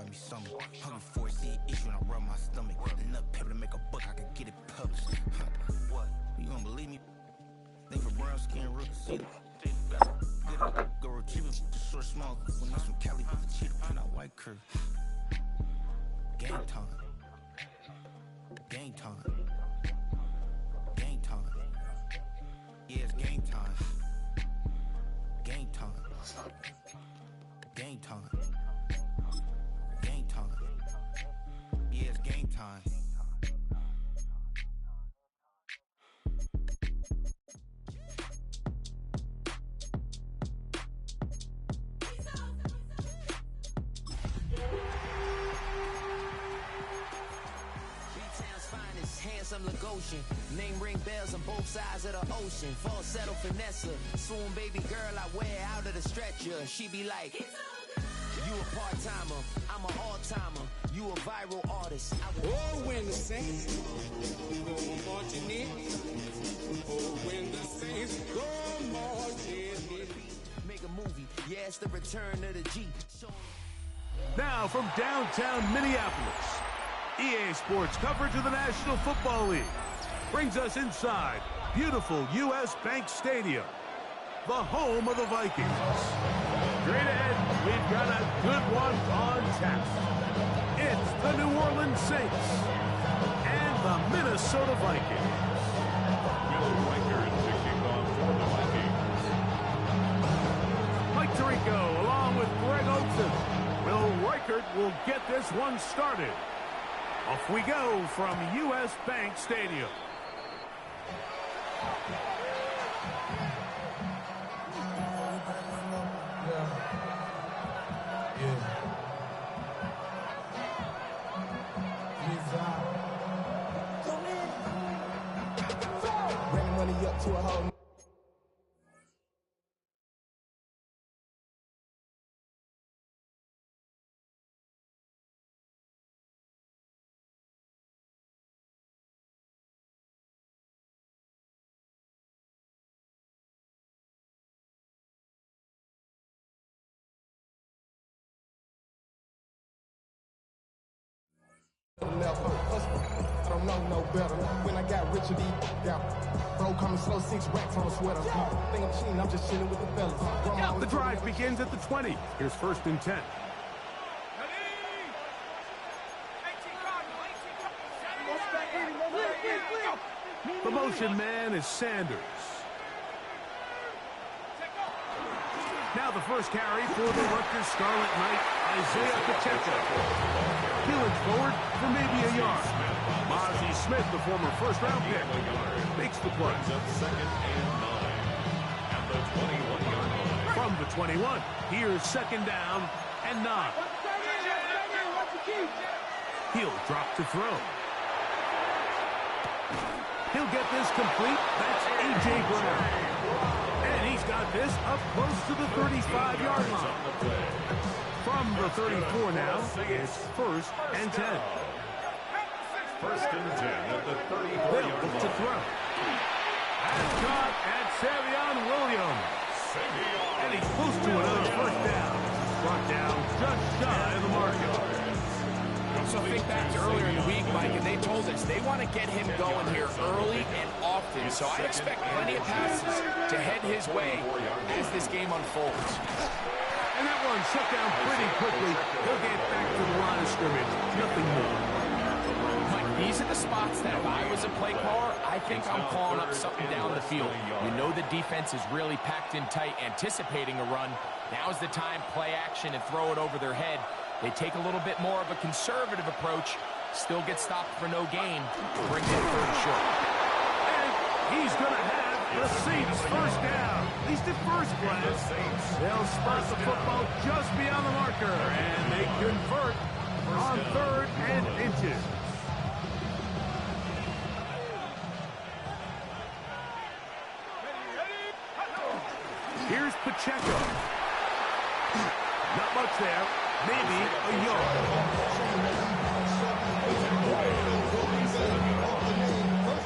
call me something. Hungry for a seed issue and I rub my stomach. Enough paper to make a book, I could get it published. What? You don't believe me? Think for brown skin, real see. Go retrieve it, short, small. When I'm from Cali, with the cheetah, print out white curve. Game time. Game time. Game time. Yeah, it's game time. Game time. Game time. Game time. Yeah, it's game time. Handsome Lagosian, name ring bells on both sides of the ocean. Falsetto finesse, swoon baby girl I wear out of the stretcher. She be like, you a part-timer, I'm an all-timer. You a viral artist. Oh, when the Saints go marching in. Oh, when the Saints go marching in. Make a movie, yeah, it's the return of the G. Now from downtown Minneapolis, EA Sports coverage of the National Football League brings us inside beautiful U.S. Bank Stadium, the home of the Vikings. Straight ahead, we've got a good one on tap. It's the New Orleans Saints and the Minnesota Vikings. Will Reichert kicking off for the Vikings. Mike Tirico along with Greg Olsen. Will Reichert will get this one started. Off we go from U.S. Bank Stadium. Running money up to a whole. I don't know no better. When I got rich and down, bro, coming slow, 6 racks on a sweater. Think I'm cheating, I'm just chilling with the fellas. The drive begins at the 20. Here's 1st and 10. The motion man is Sanders. Now the first carry for the Rutgers Scarlet Knight, Isaiah Pacheco. Peeling forward for maybe a yard. Mozzie Smith, the former first-round pick, makes the play. Second and 9 at the 21-yard line. From the 21, here's 2nd down and 9. He'll drop to throw. He'll get this complete. That's A.J. Brown. And he's got this up close to the 35-yard line. From the 34 now, it's 1st and 10. 1st and 10 at the 34-yard They'll look to line. throw. And caught at Savion Williams. And he's close to another 1st down. Brought down just shy of the marker. So think back to earlier in the week, Mike, and they told us they want to get him going here early and often. So I expect plenty of passes to head his way as this game unfolds. And that one shut down pretty quickly. He'll get back to the line of scrimmage. Nothing more. Mike, these are the spots that if I was a play caller, I think I'm calling up something down the field. You know the defense is really packed in tight, anticipating a run. Now's the time, play action and throw it over their head. They take a little bit more of a conservative approach, still get stopped for no gain, bring it 3rd short. And he's going to have the Saints 1st down. At least at first glance. They'll spot the football just beyond the marker, and they convert on 3rd and inches. Here's Pacheco. Not much there. Maybe a yard.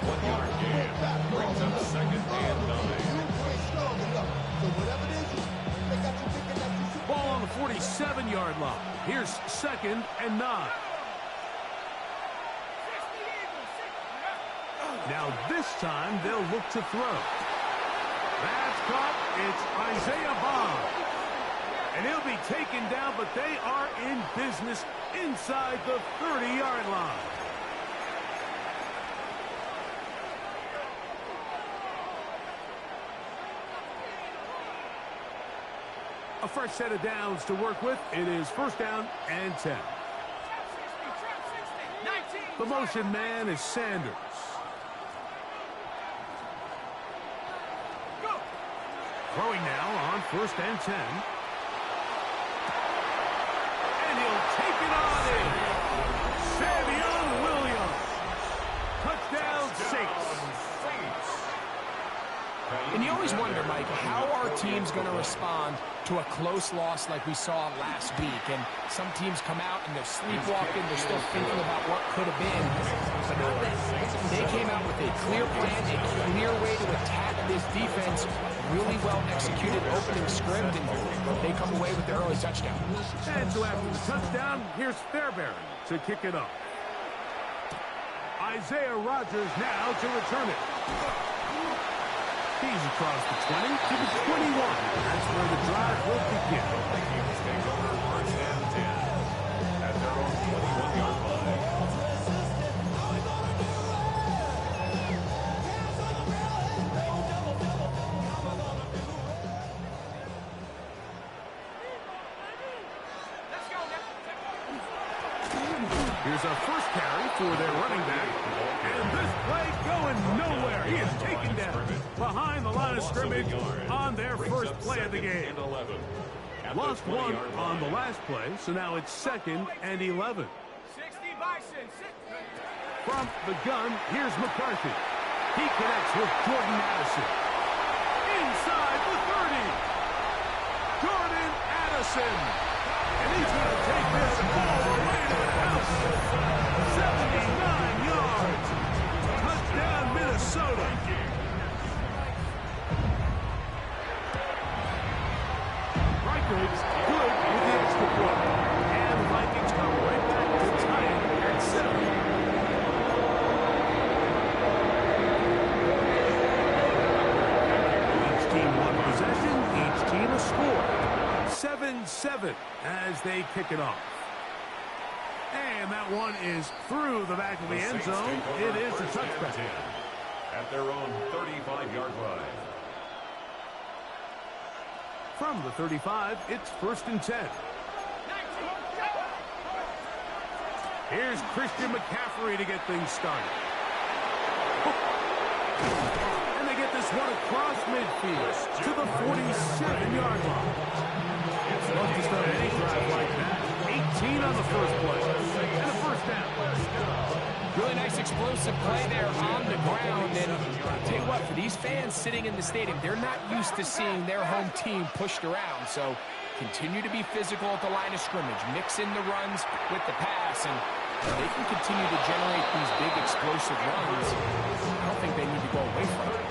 1-yard gain brings up 2nd and 9. Ball on the 47-yard line. Here's 2nd and 9. Now this time they'll look to throw. That's caught. It's Isaiah Bond. And he'll be taken down, but they are in business inside the 30-yard line. A fresh set of downs to work with. It is 1st down and 10. The motion man is Sanders. Throwing now on 1st and 10. And he'll take it on in. Savion Williams. Touchdown, Saints. And you always wonder, Mike, how are teams going to respond to a close loss like we saw last week? And some teams come out and they're sleepwalking. They're still thinking about what could have been. But not that. They came out with a clear plan, a clear way to attack this defense. Really well executed opening script, and they come away with the early touchdown. And so after the touchdown, here's Fairbairn to kick it off. Isaiah Rodgers now to return it. He's across the 20 to the 21. That's where the drive will begin. Vikings take over 1st and 10 at their own 21-yard line. Here's a first carry for their running back. And this play going nowhere. He is taken down behind the line of scrimmage on their first play of the game. Lost one on the last play, so now it's 2nd and 11. From the gun, here's McCarthy. He connects with Jordan Addison. Inside the 30. Jordan Addison. And he's going to take this all the way to the house. 79 yards. Touchdown, Minnesota. Reichard's good with the extra point. And the Vikings come right back to tie it at 7. Each team one possession, each team a score. 7-7 as they kick it off. And that one is through the back of the end zone. It is a touchback. At their own 35-yard line. From the 35, it's 1st and 10. Here's Christian McCaffrey to get things started. And they get this one across midfield to the 47-yard line. Don't just start any drive like that. 18 on the first play. And a 1st down. Really nice explosive play there on the ground. And I'll tell you what, for these fans sitting in the stadium, they're not used to seeing their home team pushed around. So continue to be physical at the line of scrimmage. Mix in the runs with the pass. And they can continue to generate these big explosive runs. I don't think they need to go away from it.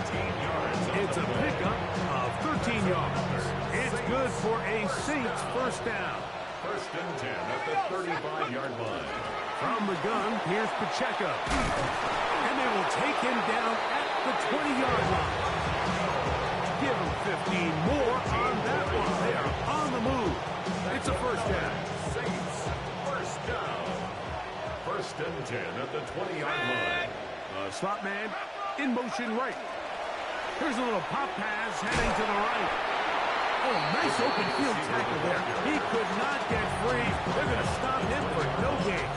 It's a pickup of 13 yards. It's good for a Saints 1st down. 1st and 10 at the 35-yard line. From the gun, here's Pacheco. And they will take him down at the 20-yard line. Give him 15 more on that one. They are on the move. It's a 1st down. Saints 1st down. 1st and 10 at the 20-yard line. Slot man in motion right. Here's a little pop pass heading to the right. Oh, nice open field tackle there. He could not get free. They're going to stop him for no gain.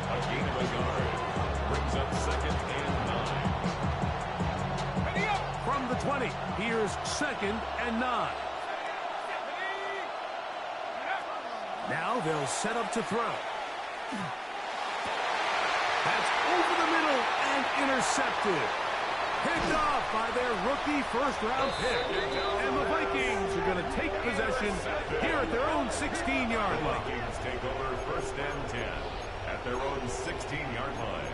A gain of a yard. Brings up 2nd and 9. From the 20, here's 2nd and 9. Now they'll set up to throw. That's over the middle and intercepted. Picked off by their rookie 1st-round pick. And the Vikings are going to take possession here at their own 16-yard line. Vikings take over 1st and 10 at their own 16-yard line.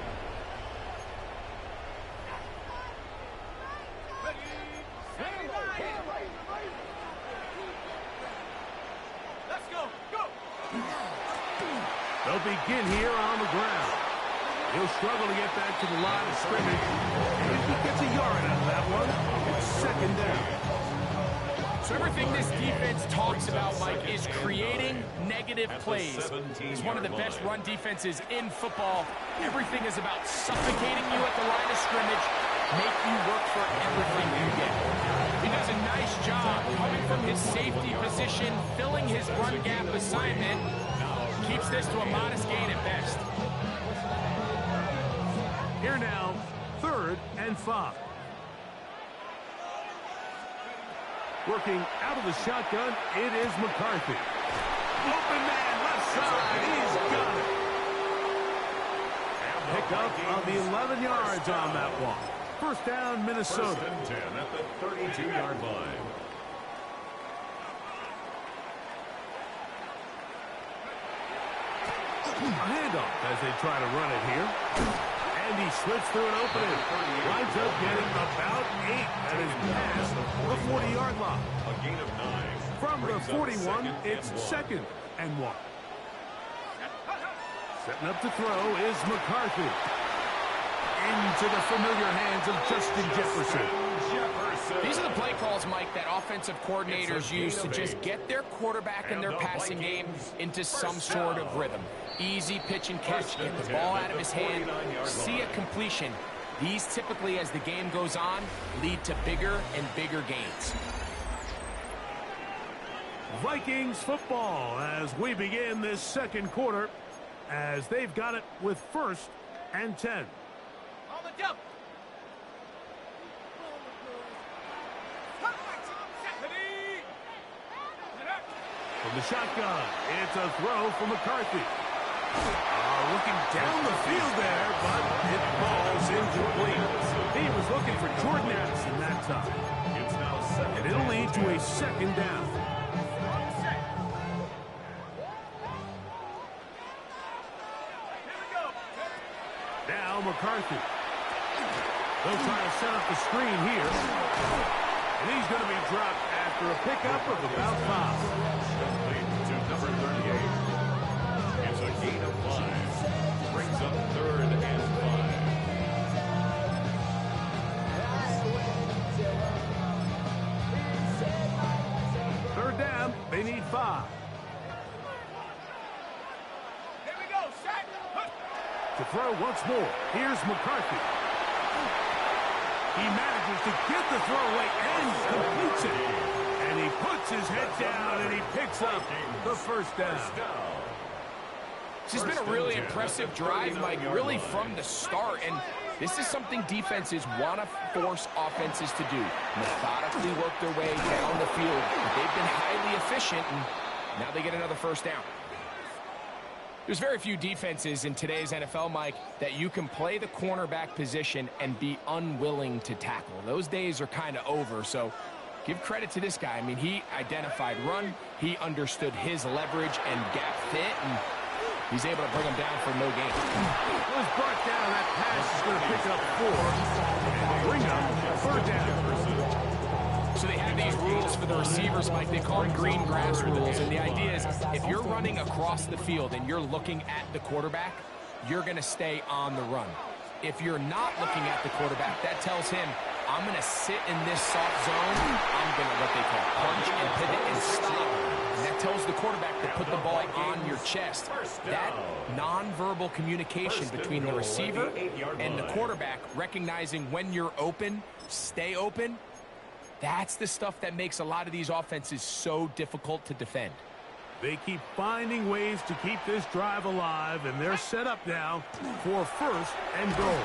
Let's go. They'll begin here on the ground. He'll struggle to get back to the line of scrimmage. And if he gets a yard out of that one, it's second down. So everything this defense talks about, Mike, is creating negative plays. It's one of the best run defenses in football. Everything is about suffocating you at the line of scrimmage, make you work for everything you get. He does a nice job coming from his safety position, filling his run gap assignment. Keeps this to a modest gain at best. Here now, 3rd and 5. Working out of the shotgun, it is McCarthy. Open man, left side, he's got it. Pick up of the 11 yards on that one. First down, Minnesota. 1st and 10 at the 32-yard line. A handoff as they try to run it here. And he slips through an opening. Winds up getting about 8 at his pass, the 40-yard line. A gain of 9. From the 41, it's 2nd and 1. Setting up to throw is McCarthy. Into the familiar hands of Justin Jefferson. These are the play calls, Mike, that offensive coordinators use to just get their quarterback and their passing game into some sort of rhythm. Easy pitch and catch, get the ball out of his hand, see a completion. These typically, as the game goes on, lead to bigger and bigger gains. Vikings football as we begin this second quarter, as they've got it with 1st and 10. On the jump. From the shotgun, it's a throw from McCarthy. Looking down the field there, but it falls incomplete. He was looking for Jordan Addison that time. It's now 2nd. And it'll lead to a 2nd down. Now McCarthy. They'll try to set up the screen here. And he's going to be dropped after a pickup of about 5. To number 38. It's a gain of 5. Brings up 3rd and 5. Third down, they need 5. Here we go, set. To throw once more, here's McCarthy. He manages to get the throw away and completes it. And he puts his head down and he picks up the 1st down. This has been a really impressive drive, Mike, really from the start. And this is something defenses want to force offenses to do. Methodically work their way down the field. They've been highly efficient, and now they get another 1st down. There's very few defenses in today's NFL, Mike, that you can play the cornerback position and be unwilling to tackle. Those days are kind of over, so give credit to this guy. I mean, he identified run, he understood his leverage and gap fit, and he's able to bring him down for no gain. It was brought down. That pass is going to pick up 4 and bring up 3rd down. So they have these rules for the receivers, Mike. They call them green grass rules. And the idea is if you're running across the field and you're looking at the quarterback, you're going to stay on the run. If you're not looking at the quarterback, that tells him, I'm going to sit in this soft zone. I'm going to, what they call, punch and pivot and stop. And that tells the quarterback to put the ball on your chest. That nonverbal communication between the receiver and the quarterback, recognizing when you're open, stay open, that's the stuff that makes a lot of these offenses so difficult to defend. They keep finding ways to keep this drive alive, and they're set up now for 1st and goal.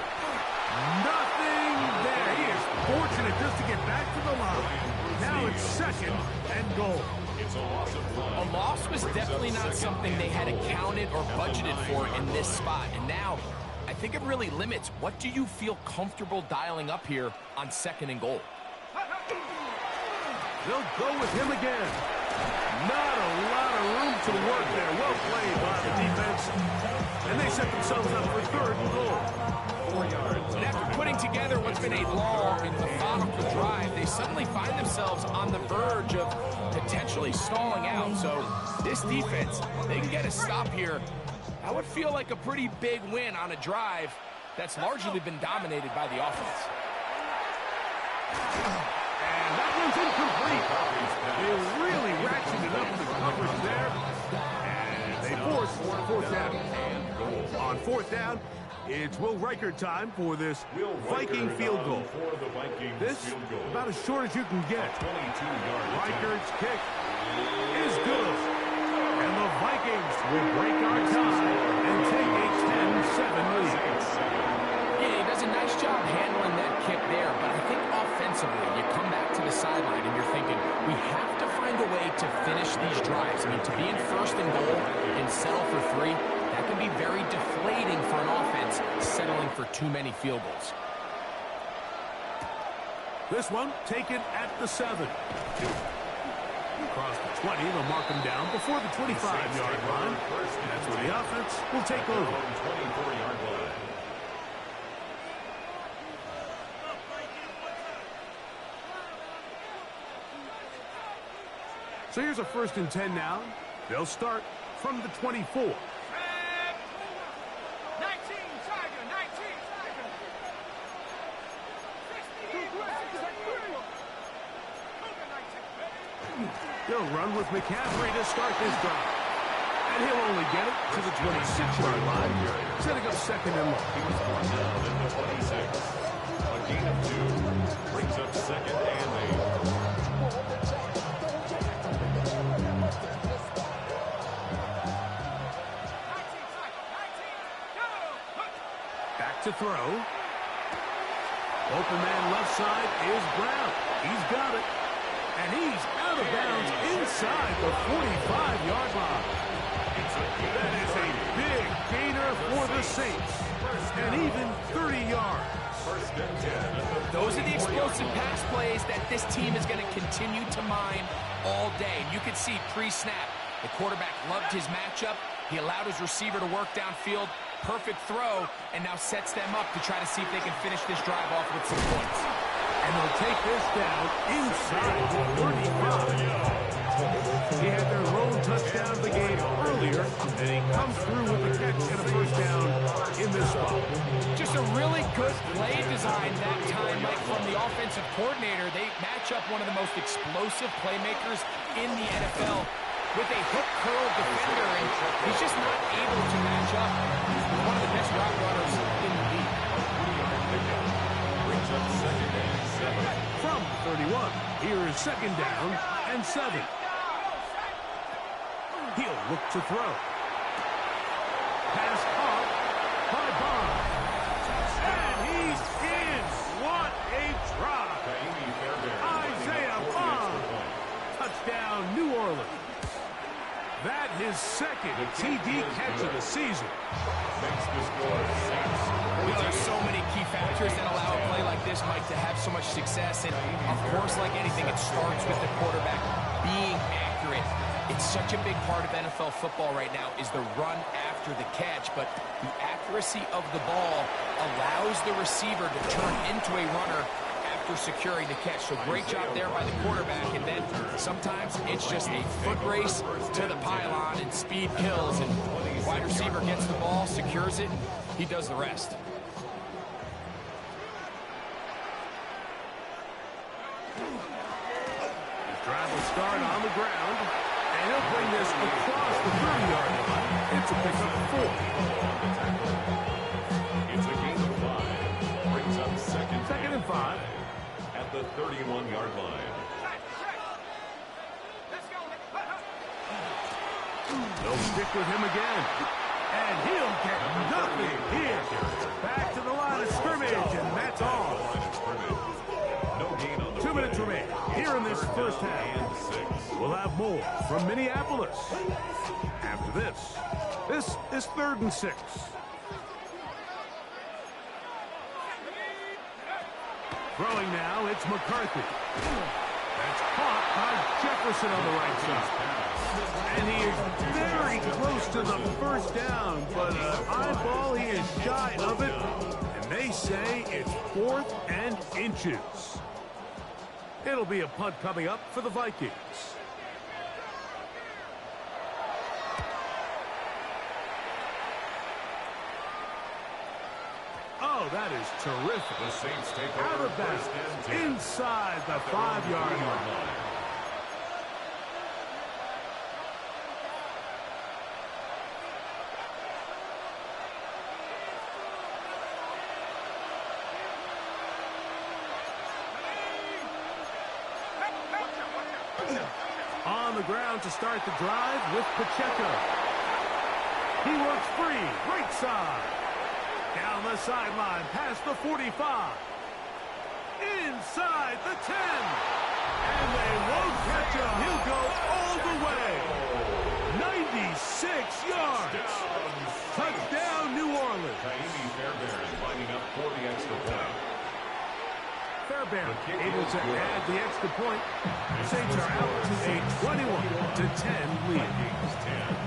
Nothing there. He is fortunate just to get back to the line. Now it's 2nd and goal. It's a loss of 1. A loss was definitely not something they had accounted or budgeted for in this spot. And now, I think it really limits what do you feel comfortable dialing up here on 2nd and goal. They'll go with him again. Not a lot of room to work there. Well played by the defense. And they set themselves up for 3rd and goal. 4 yards. And after putting together what's been a long and methodical drive, they suddenly find themselves on the verge of potentially stalling out. So this defense, they can get a stop here That would feel like a pretty big win on a drive that's largely been dominated by the offense. And that one's incomplete. They really ratcheted up the coverage there. And they force fourth down. On fourth down, it's Will Reichert time for this Viking field goal. This, about as short as you can get. Reichert's kick is good. And the Vikings will break our tie and take a 10-7 lead. Yeah, he does a nice job handling that kick there, but I think offensively, you come back to the sideline and you're thinking, we have to find a way to finish these drives. I mean, to be in first and goal and settle for 3, that can be very deflating for an offense settling for too many field goals. This one taken at the 7. Across the 20, they'll mark him down before the 25-yard line. That's where the offense will take over. 24-yard line. So here's a 1st and 10 now. They'll start from the 24. 19, Tiger, 19, Tiger. 60, They'll run with McCaffrey to start this drive. And he'll only get it to the 26-yard line, setting up 2nd and long. He was brought down in the 26. A gain of 2 brings up 2nd and 8. Back to throw. Open man left side is Brown. He's got it. And he's out of bounds inside the 45-yard line. That is a big gainer for the Saints. And even 30 yards. Those are the explosive pass plays that this team is going to continue to mine all day. You can see pre-snap, the quarterback loved his matchup. He allowed his receiver to work downfield. Perfect throw, and now sets them up to try to see if they can finish this drive off with some points. And they'll take this down inside the 35. He had their lone touchdown of the game earlier, and he comes through with the catch and a 1st down in this spot. Just a really good play design that time, Mike, from the offensive coordinator. They match up one of the most explosive playmakers in the NFL with a hook curl defender, and he's just not able to match up with one of the best route runners in the league. Brings up 2nd and 7. From 31, here is 2nd down and 7. He'll look to throw. Pass up by Bond. And he's in. What a drop. Isaiah Bond. Touchdown, New Orleans. That his 2nd TD catch of the season. Makes the score 6. Well, there's so many key factors that allow a play like this, Mike, to have so much success. And, of course, like anything, it starts with the quarterback being accurate. It's such a big part of NFL football right now is the run after the catch. But the accuracy of the ball allows the receiver to turn into a runner after securing the catch. So great job there by the quarterback. And then sometimes it's just a foot race to the pylon and speed kills. And the wide receiver gets the ball, secures it, he does the rest. His drive will start on the ground, and he'll bring this across the 30-yard line. It's a pickup of 4. It's a gain of 5. Brings up 2nd and 5. At the 31-yard line. They'll stick with him again. And he'll get nothing here. Back to the line of scrimmage, and that's all. No gain on the 2 minutes remain here in this first half. We'll have more from Minneapolis. After this is 3rd and 6. Throwing now, it's McCarthy. That's caught by Jefferson on the right side. And he is very close to the 1st down, but eyeball, he is shy of it. And they say it's 4th and inches. It'll be a punt coming up for the Vikings. Oh, that is terrific. The Saints take Out over of bounds, first and 10. inside the 5-yard line. On the ground to start the drive with Pacheco. He works free, right side. Down the sideline, past the 45. Inside the 10. And they won't catch him. He'll go all the way. 96 yards. Touchdown, New Orleans. Fairbairn lining up for the extra point. Fairbairn able to add the extra point. Saints are out to a 21-10 lead. Vikings 10.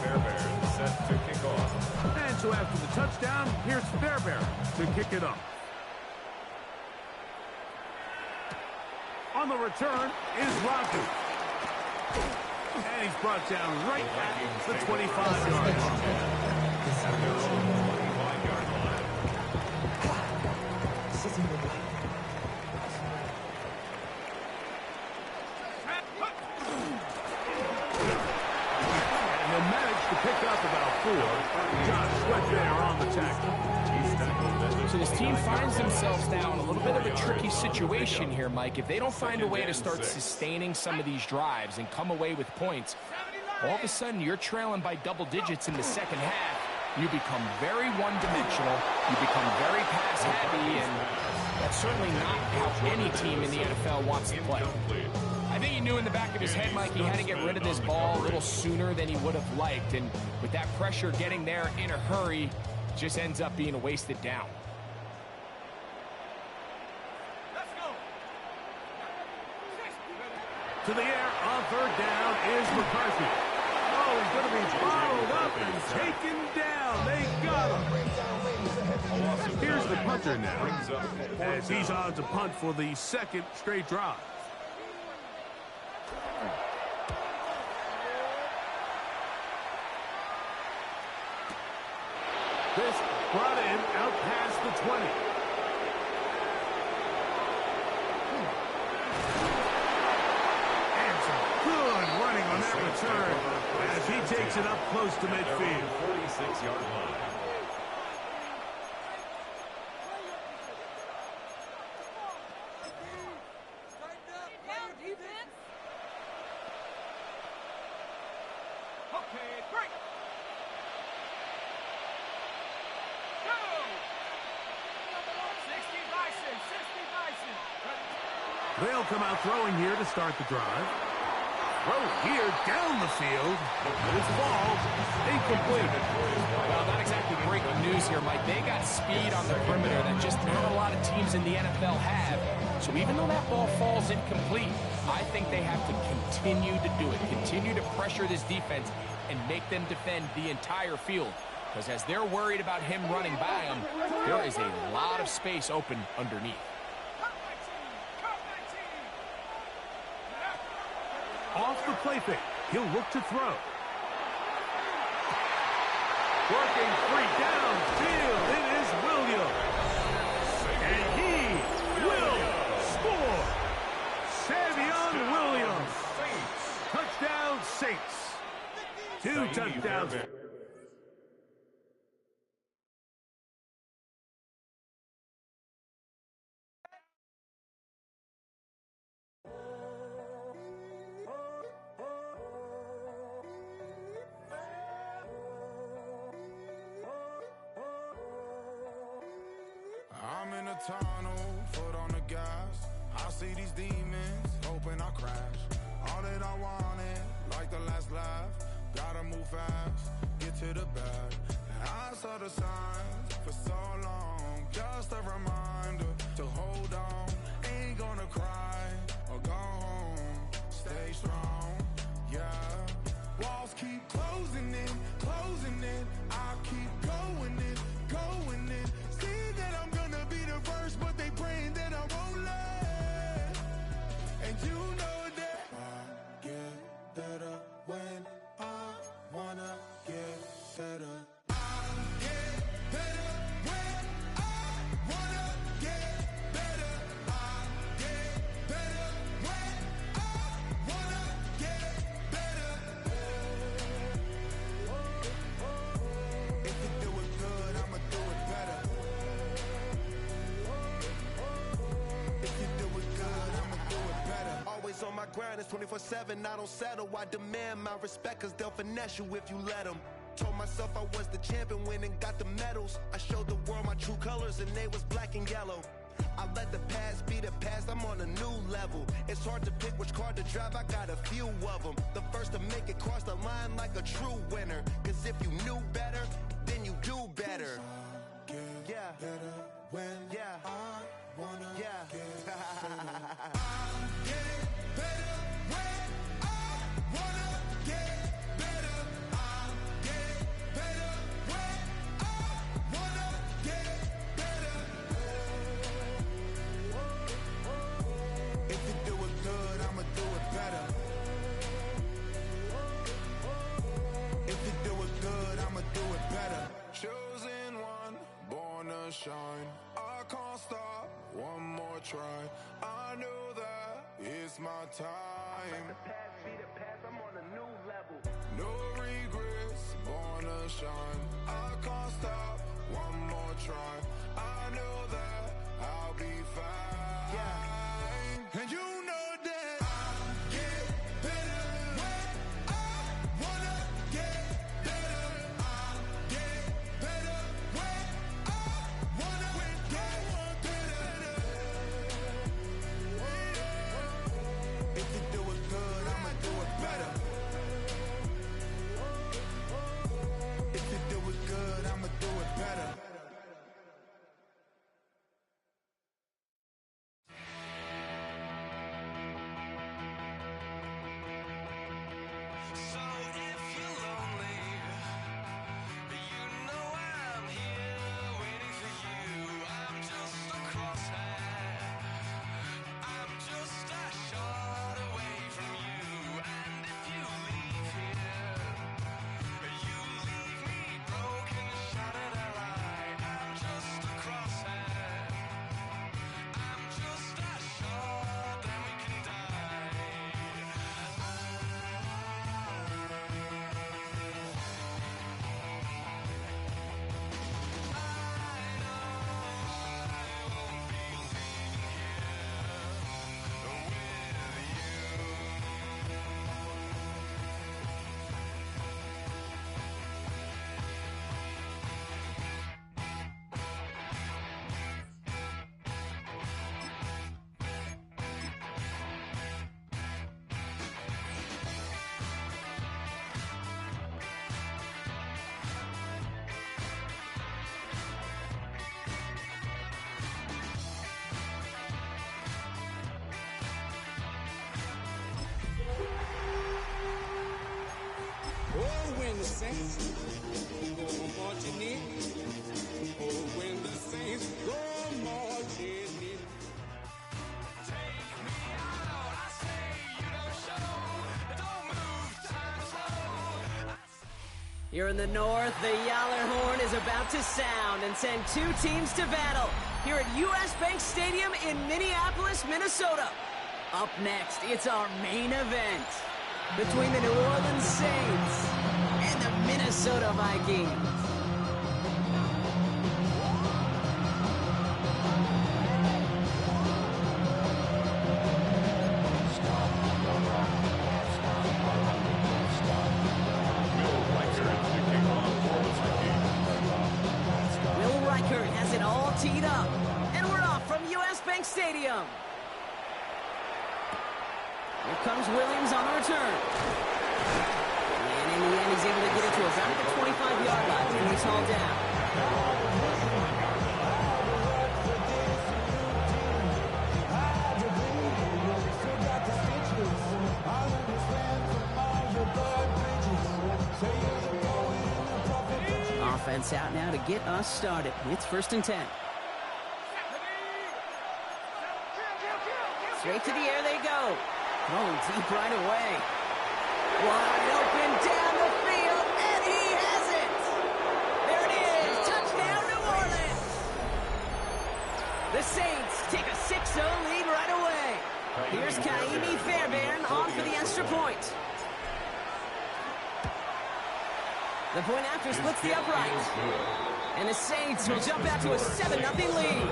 Fairbairn set to kick off. And so after the touchdown, here's Fairbairn to kick it off. On the return is Rodgers. And he's brought down right at the 25-yard line. At their own 25-yard line. And they managed to pick up about 4. Josh Sweat there on the tackle. So this team finds themselves now in a little bit of a tricky situation here, Mike. If they don't find a way to start sustaining some of these drives and come away with points, all of a sudden you're trailing by double digits in the second half. You become very one-dimensional. You become very pass-heavy, and that's certainly not how any team in the NFL wants to play. I think he knew in the back of his head, Mike, he had to get rid of this ball a little sooner than he would have liked, and with that pressure getting there in a hurry, it just ends up being a wasted down. To the air on third down is McCarthy. Oh, he's going to be bottled up and taken down. They got him. Here's the punter now, as he's on to punt for the second straight drive. This brought in out past the 20. On that return as he takes it up close to midfield. 46-yard line. Okay, break. Go. 60 Bison. They'll come out throwing here to start the drive. Throw here down the field. This ball incomplete. Well, not exactly breaking news here, Mike. They got speed on the perimeter that just not a lot of teams in the NFL have. So even though that ball falls incomplete, I think they have to continue to do it. Continue to pressure this defense and make them defend the entire field. Because as they're worried about him running by them, there is a lot of space open underneath. Off the play fake, he'll look to throw. Working free downfield, it is Williams. And he will score. Savion Williams. Touchdown Saints. 2 touchdowns. I'm in a tunnel, foot on the gas. I see these demons, hoping I crash. All that I wanted, like the last laugh. Gotta move fast, get to the bag. And I saw the signs for so long. Just a reminder to hold on. Ain't gonna cry or go home. Stay strong, yeah. Walls keep closing in, closing in. I keep going in, going in. See that I'm gonna be the first, but they praying that I won't let. And you know that I get better when I wanna get grind is 24/7. I don't settle. I demand my respect, cause they'll finesse you if you let them. Told myself I was the champion, went and got the medals. I showed the world my true colors, and they was black and yellow. I let the past be the past, I'm on a new level. It's hard to pick which car to drive, I got a few of them. The first to make it cross the line like a true winner. Cause if you knew better, then you do better. Yeah. Better when Yeah. I wanna Yeah. get better. I'm getting better when I wanna get better. I'm getting better when I wanna get better. If you do it good, I'ma do it better. If you do it good, I'ma do it better. Chosen one, born to shine. I can't stop, one more try. I know that it's my time. Past be the past, I'm on a new level. No regrets, born to shine. I can't stop, one more try. I know that I'll be fine. Yeah. And you know that I'll get better when I wanna get better. I'll get better when I wanna get better. If you do it good, I'ma do it better. If you do it good, I'ma do it better. So if you're lonely, you know I'm here waiting for you. I'm just a crosshair. I'm just a shot away from you. And if you leave here, you leave me broken, shattered alive. I'm just a crosshair. I'm just a shot, then we can die. Oh, when the saints go marching in. Oh, when the saints go marching in. Here in the north, the Yaller horn is about to sound and send two teams to battle here at US Bank Stadium in Minneapolis, Minnesota. Up next, it's our main event between the New Orleans Saints and the Minnesota Vikings. Will Reichert has it all teed up, and we're off from US Bank Stadium. Here comes Williams on the return. And in the end, he's able to get it to about the 25-yard line, and he's hauled down. Offense out now to get us started. It's 1st and 10. Straight to the air they go. Going deep right away. Wide open down the field, and he has it! There it is! Touchdown, New Orleans! The Saints take a 6-0 lead right away. Here's Kaimi Fairbairn on for the extra point. The point after splits the upright. And the Saints will jump out to a 7-0 lead.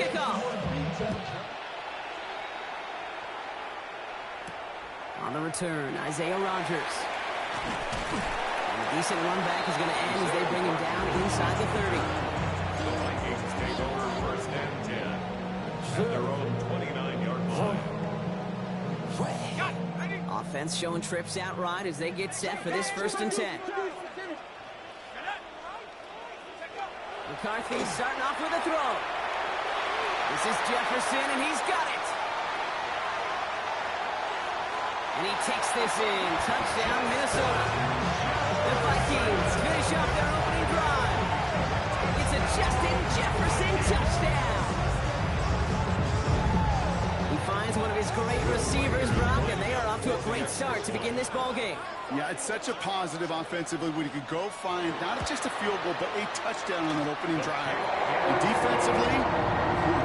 kickoff. On the return, Isaiah Rodgers. And a decent run back is going to end as they bring him down inside the 30. The Vikings take over first and 10 at their own 29-yard line. Offense showing trips out right as they get set for this first and 10. McCarthy starting off with a throw. This is Jefferson, and he's got it. And he takes this in. Touchdown, Minnesota. The Vikings finish off their opening drive. It's a Justin Jefferson touchdown. He finds one of his great receivers, Brock, and they are off to a great start to begin this ball game. Yeah, it's such a positive offensively when you can go find not just a field goal, but a touchdown on that opening drive. And defensively,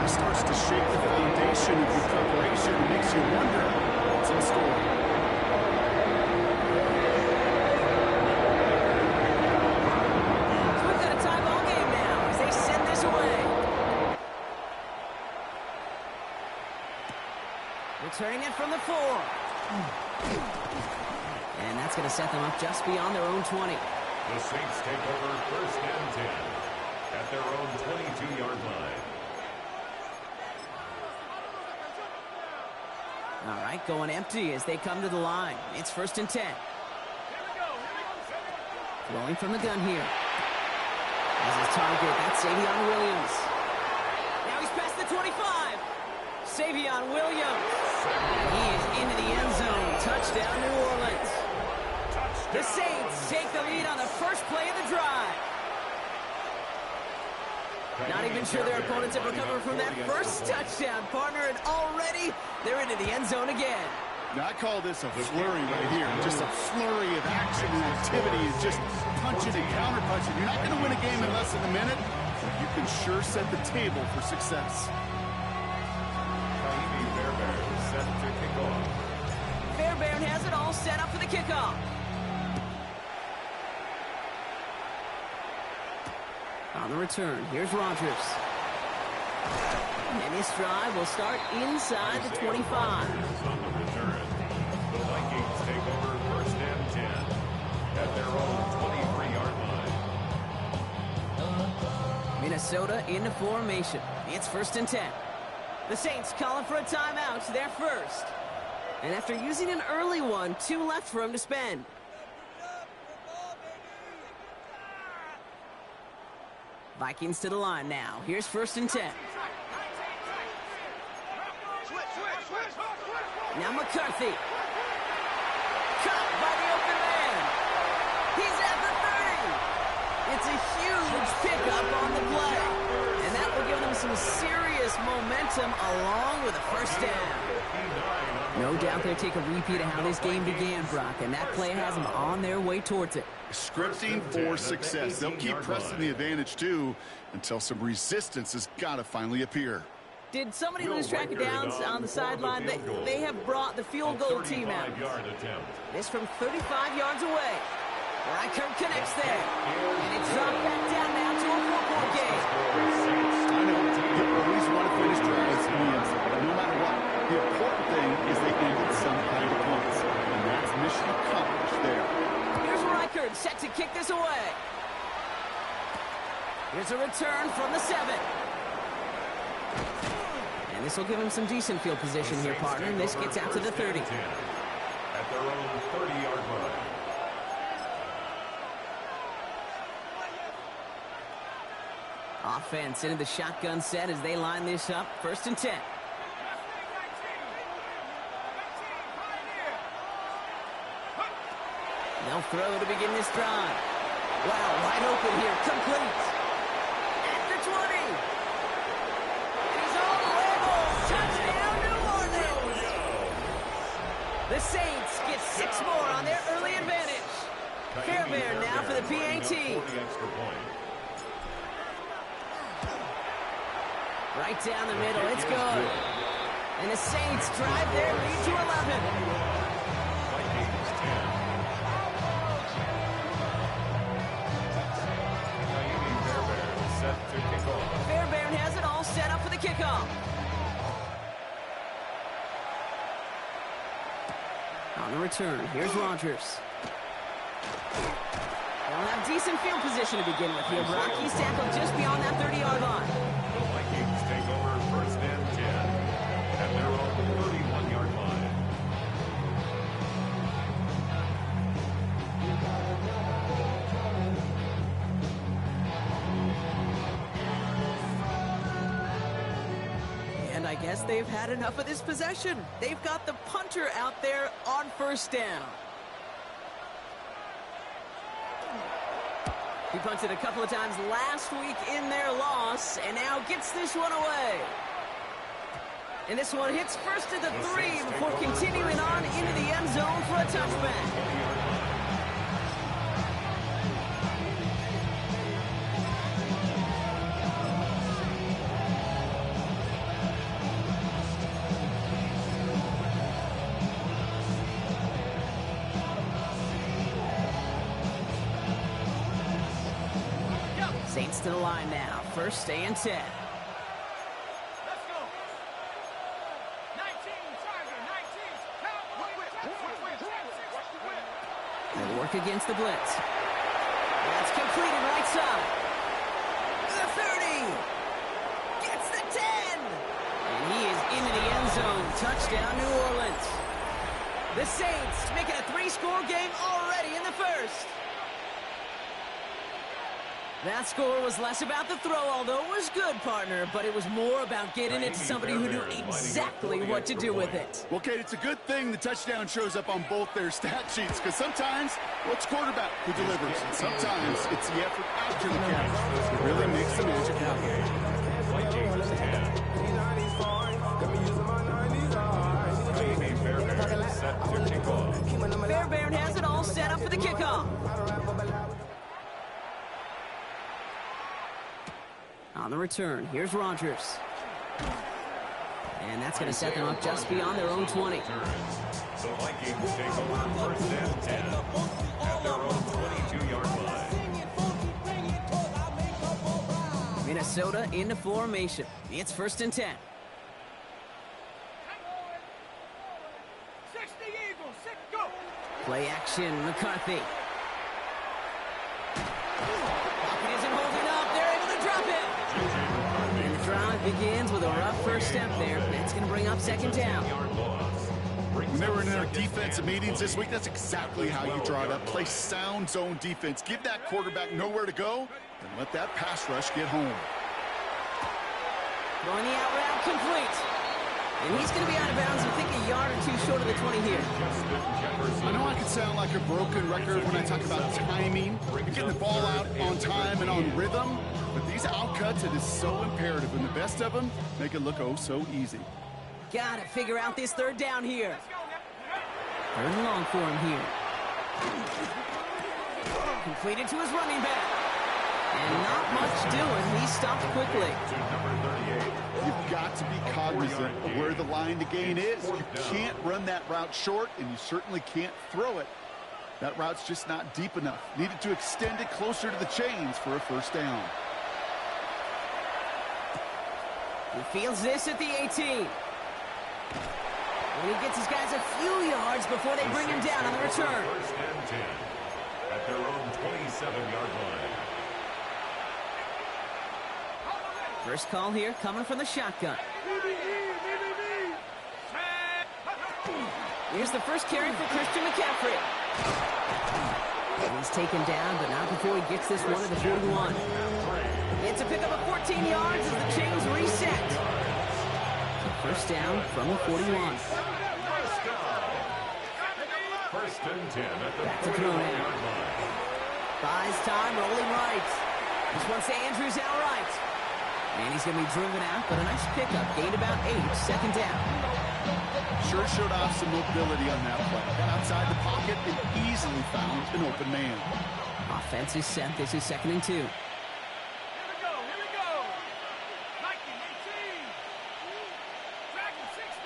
it starts to shake the foundation of your preparation. It makes you wonder what's in store. So we've got a tie ball game now as they send this away. Returning it from the 4. And that's going to set them up just beyond their own 20. The Saints take over first and 10 at their own 22-yard line. All right, going empty as they come to the line. It's first and 10. Throwing from the gun here. As his target, that's Savion Williams. Now he's past the 25. Savion Williams. He is into the end zone. Touchdown, New Orleans. The Saints take the lead on the first play of the drive. Not even sure their opponents have recovered from that first touchdown, partner, and already they're into the end zone again. Now, I call this a flurry right here. Just a flurry of action and activity and just punching and counter-punching. You're not going to win a game in less than a minute, but you can sure set the table for success. Set to kick off. Fairbairn has it all set up for the kickoff. On the return, here's Rodgers. And this drive will start inside the 25. On the return, the Vikings take over first and 10 at their own 23-yard line. Minnesota into formation. It's first and 10. The Saints calling for a timeout. They're first. And after using an early one, 2 left for him to spend. Vikings to the line now. Here's first and 10. Now McCarthy. Caught by the open man. He's at the 30. It's a huge pickup on the play. And that will give them some serious momentum along with a first down. No doubt they'll take a repeat of how this game began, Brock, and that play has them on their way towards it. Scripting for success. They'll keep pressing the advantage, too, until some resistance has got to finally appear. Did somebody lose track of downs on the sideline? They have brought the field goal team out. This from 35 yards away. Reichert connects there. And it's dropped back down now to a 4-point game. I know you always want to finish drives, but no matter what, the important thing is they ended some kind of points. And that's mission accomplished there. Here's Reichert set to kick this away. Here's a return from the 7. And this will give him some decent field position here, partner. And this gets out to the 30. At their own 30-yard line. Offense into the shotgun set as they line this up. First and 10. They'll throw to begin this drive. Wow, wide open here. Complete. At the 20. He's all the way home. Touchdown, New Orleans. The Saints get 6 more on their early advantage. Fairbairn now for the PAT. Right down the middle, it's good. And the Saints drive their lead to 11. Fairbairn has it all set up for the kickoff. kickoff. On the return, here's Rodgers. They'll have decent field position to begin with here, Brock. He's tackled just beyond that 30-yard line. The Vikings take over first and 10 at their own 31-yard line. And I guess they've had enough of this possession. They've got the punter out there on first down. He punted a couple of times last week in their loss, and now gets this one away. And this one hits first to the 3 before continuing on into the end zone for a touchback. Saints to the line now. First and 10. Let's go. 19, Tiger, 19. They'll work against the blitz. That's completed right side. The 30. Gets the 10. And he is into the end zone. Touchdown, New Orleans. The Saints making a 3-score game already in the first. That score was less about the throw, although it was good, partner, but it was more about getting it to somebody who knew exactly what to do with it. Well, Kate, it's a good thing the touchdown shows up on both their stat sheets, because sometimes, well, it's quarterback who delivers, and sometimes it's the effort after the catch that really makes the magic happen. Vikings 10. Amy Fairbairn set to kick off. Fairbairn has it all set up for the kickoff. On the return, here's Rodgers. And that's going to set them up just beyond their own 20. The Vikings take over first and 10 at their own 22-yard line. Minnesota into formation. It's first and 10. 60 Eagles, 6, go. Play action, McCarthy. Pocket isn't holding up. They're able to drop it. And the drive begins with a rough first step there. That's going to bring up second down. When they were in our defensive meetings this week, that's exactly how you draw it up. Play sound zone defense. Give that quarterback nowhere to go, and let that pass rush get home. Throwing the out route complete. And he's going to be out of bounds, I think, a yard or two short of the 20 here. I know I can sound like a broken record when I talk about timing, getting the ball out on time and on rhythm, but these outcuts, it is so imperative, and the best of them make it look oh so easy. Got to figure out this third down here. Third and long for him here. Completed to his running back. And not much doing. He stopped quickly. You've got to be cognizant of where the line to gain is. You can't run that route short, and you certainly can't throw it. That route's just not deep enough. Needed to extend it closer to the chains for a first down. He fields this at the 18. And he gets his guys a few yards before they bring him down on the return. First and 10 at their own 27-yard line. First call here coming from the shotgun. Here's the first carry for Christian McCaffrey. And he's taken down, but not before he gets this one to the 41. It's a pickup of 14 yards as the chains reset. So first down from the 41. First and 10 at the Back to throw now. Buys time, rolling right. This one to Andrews outright. And he's going to be driven out, but a nice pickup. Gained about 8, second down. Sure showed off some mobility on that play. Outside the pocket and easily found an open man. Offense is set. This is second and 2. Here we go. Viking 18. Dragon 60.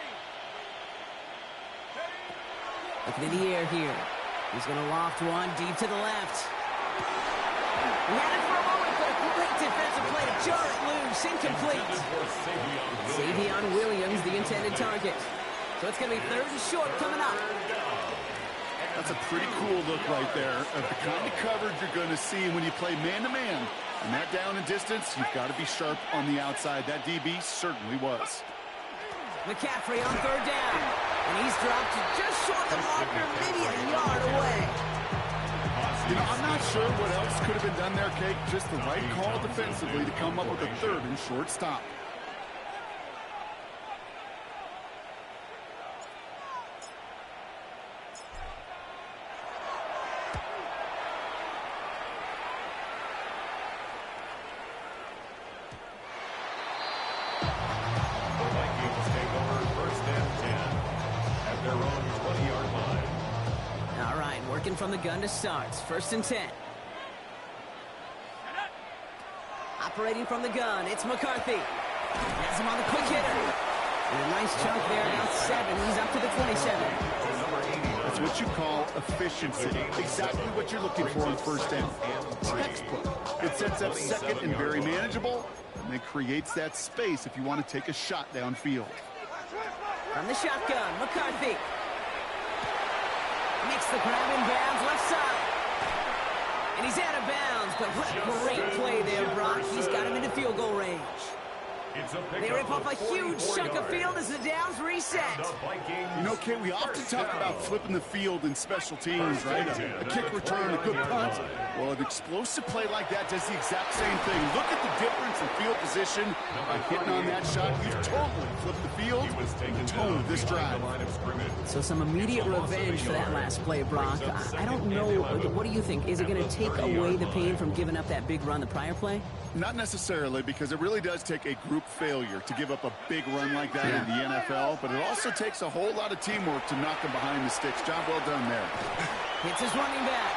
Looking in the air here. He's going to loft one deep to the left. He had it for a moment, but a complete Defensive play to jar it loose. Incomplete. Savion Williams, the intended target. So it's going to be 3rd and short coming up. That's a pretty cool look right there of the kind of coverage you're going to see when you play man-to-man. And that down and distance, you've got to be sharp on the outside. That DB certainly was. McCaffrey on 3rd down. And he's dropped just short of the marker, maybe a yard away. You know, I'm not sure what else could have been done there, Kate. Just the right call defensively to come up with a 3rd and short stop. From the gun to start. 1st and 10. Operating from the gun, it's McCarthy. Has him on the quick hitter. And a nice chunk there, about 7. He's up to the 27. That's what you call efficiency. Exactly what you're looking for on 1st down. Textbook. It sets up 2nd and very manageable, and it creates that space if you want to take a shot downfield. From the shotgun, McCarthy. Makes the grab in bounds, left side. And he's out of bounds, but what a great play there, Brock. He's got him into field goal range. They rip off a huge chunk of field as the downs reset. You know, Kate, we often talk about flipping the field in special teams, right? A kick return, a good punt. Well, an explosive play like that does the exact same thing. Look at the difference in field position by hitting on that shot. You've totally flipped the field and the tone of this drive. So some immediate revenge for that last play, Brock. I don't know. What do you think? Is it going to take away the pain from giving up that big run the prior play? Not necessarily, because it really does take a group failure to give up a big run like that in the NFL, but it also takes a whole lot of teamwork to knock him behind the sticks. Job well done there. Hits his running back.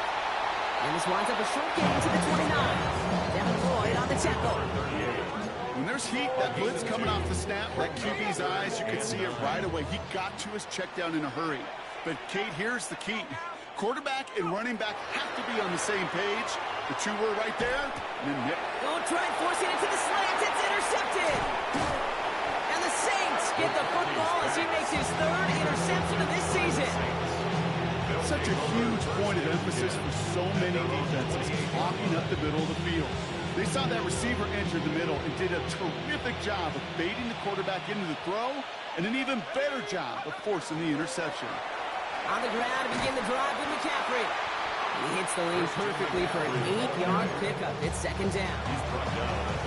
And this winds up a short gain to the 29. Devin Lloyd on the tackle. When there's heat, that blitz coming off the snap, that QB's eyes, you could see it right away. He got to his check down in a hurry. But, Kate, here's the key. Quarterback and running back have to be on the same page. The two were right there, and then Nick. Don't try forcing it to the slant. It's intercepted. And the Saints get the football as he makes his 3rd interception of this season. Such a huge point of emphasis for so many defenses, blocking up the middle of the field. They saw that receiver enter the middle and did a terrific job of baiting the quarterback into the throw, and an even better job of forcing the interception. On the ground to begin the drive with McCaffrey. He hits the lane perfectly for an 8-yard pickup. It's 2nd down.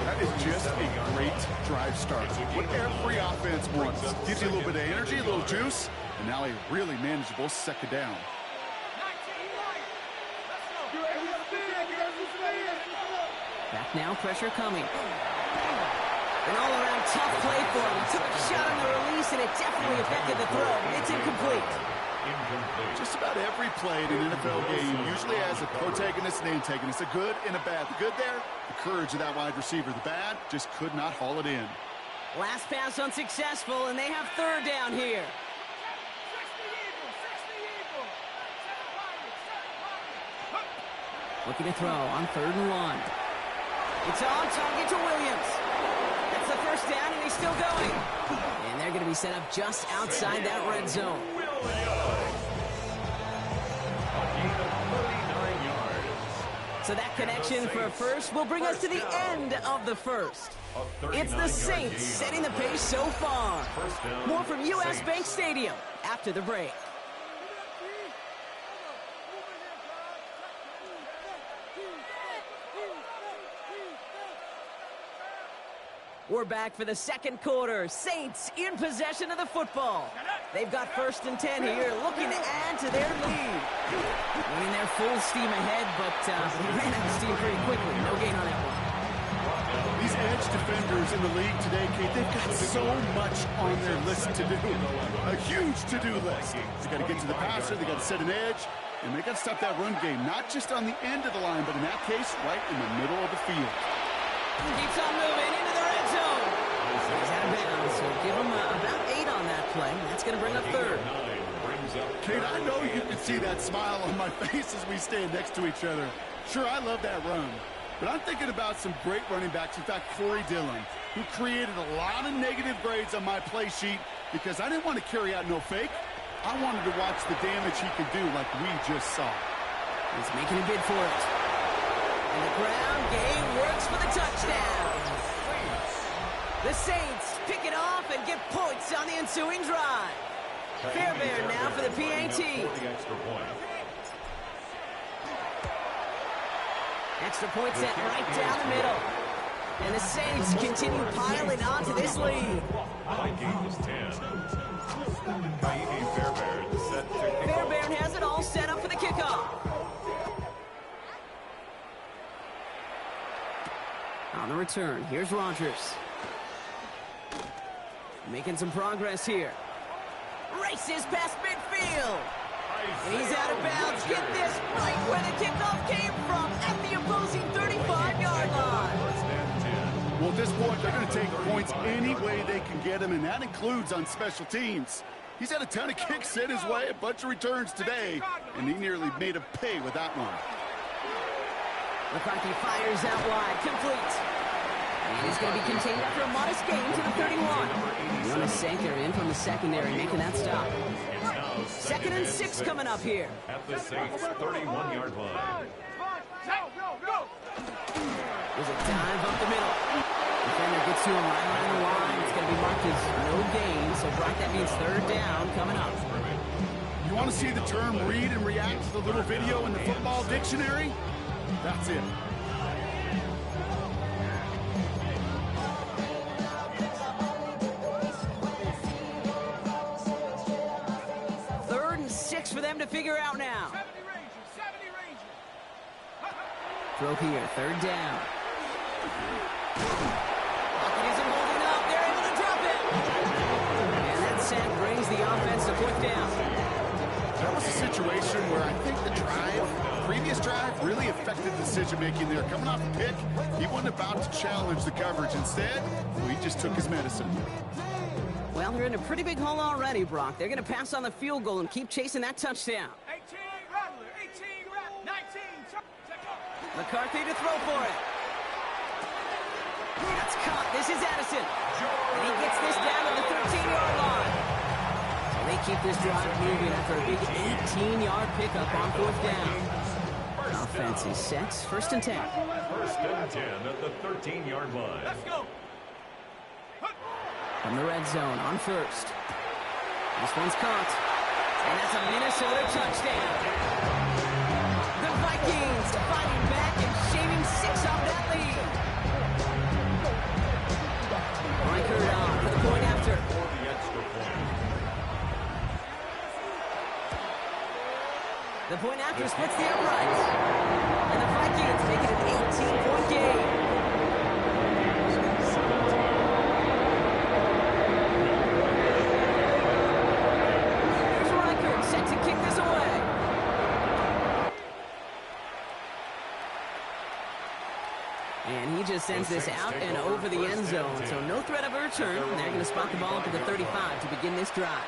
That is just a great drive start. What every offense wants. Gives you a little bit of energy, a little juice, and now a really manageable 2nd down. Back now, pressure coming. An all-around tough play for him. He took a shot on the release, and it definitely affected the throw. It's incomplete. Just about every play in an NFL game usually has a protagonist and antagonist, a good and a bad. The good there, the courage of that wide receiver. The bad, just could not haul it in. Last pass unsuccessful, and they have 3rd down here. Looking to throw on 3rd and 1. It's on target to Williams. That's the 1st down, and he's still going. And they're going to be set up just outside that red zone. So that connection for a first will bring us to the end of the 1st. It's the Saints setting the pace so far. More from U.S. Bank Stadium after the break. We're back for the 2nd quarter. Saints in possession of the football. They've got 1st and 10 here, looking to add to their lead. Winning their full steam ahead, but they ran out of steam pretty quickly. No gain on that one. These edge defenders in the league today, Kate, they've got so much on their list to do. A huge to-do list. They got to get to the passer, they got to set an edge, and they got to stop that run game, not just on the end of the line, but in that case, right in the middle of the field. Keeps on moving into the red zone. He's out of bounds, so give him about 8 on that play. That's going to bring up 3rd. Kate, I know you can see that smile on my face as we stand next to each other. Sure, I love that run. But I'm thinking about some great running backs. In fact, Corey Dillon, who created a lot of negative grades on my play sheet because I didn't want to carry out no fake. I wanted to watch the damage he could do like we just saw. He's making a bid for it. And the ground game works for the touchdown. The Saints pick it off and get points on the ensuing drive. Fairbairn now for the PAT. Extra point set right down the middle. And the Saints continue piling on to this lead. Vikings 10. Fairbairn set to kick off. Fairbairn has it all set up for the kickoff. On the return, here's Rodgers. Making some progress here. Races past midfield. And he's out of bounds. Get this, right where the kickoff came from, at the opposing 35-yard line. Well, at this point, they're going to take points any way they can get them, and that includes on special teams. He's had a ton of kicks sent his way, a bunch of returns today, and he nearly made him pay with that one. McCarthy fires out wide, complete. And he's going to be contained after a modest gain to the 31. Jonas Sanker in from the secondary, making that stop. 2nd and 6 coming up here. At the Saints 31-yard line. There's a dive up the middle. Defender gets to him right around the line. It's going to be marked as no gain. So, Brock, that means 3rd down coming up. You want to see the term read and react to the little video in the football dictionary? That's it. For them to figure out now. 70 Rangers. Throw here, 3rd down. Pocket isn't holding up. They're able to drop it. And that sack brings the offense to 4th down. That was a situation where I think the previous drive, really affected decision-making there. Coming off the pick, he wasn't about to challenge the coverage. Instead, he just took his medicine. Well, they're in a pretty big hole already, Brock. They're going to pass on the field goal and keep chasing that touchdown. 18, Rattler, 18, Rattler, 19, McCarthy to throw for it. That's caught. This is Addison. And he gets this down to the 13-yard line. So they keep this drive moving after a big 18-yard pickup on 4th down. Offense is set. 1st and 10. 1st and 10 at the 13-yard line. Let's go. From the red zone on 1st. This one's caught. And that's a Minnesota touchdown. The Vikings fighting back and shaving 6 off that lead. Reichert on for the point after. For the extra point. The point after splits the uprights. And the Vikings make it an 18-point game. And he just sends this out and over the end zone, so no threat of a return. And they're going to spot the ball up at the 35 to begin this drive.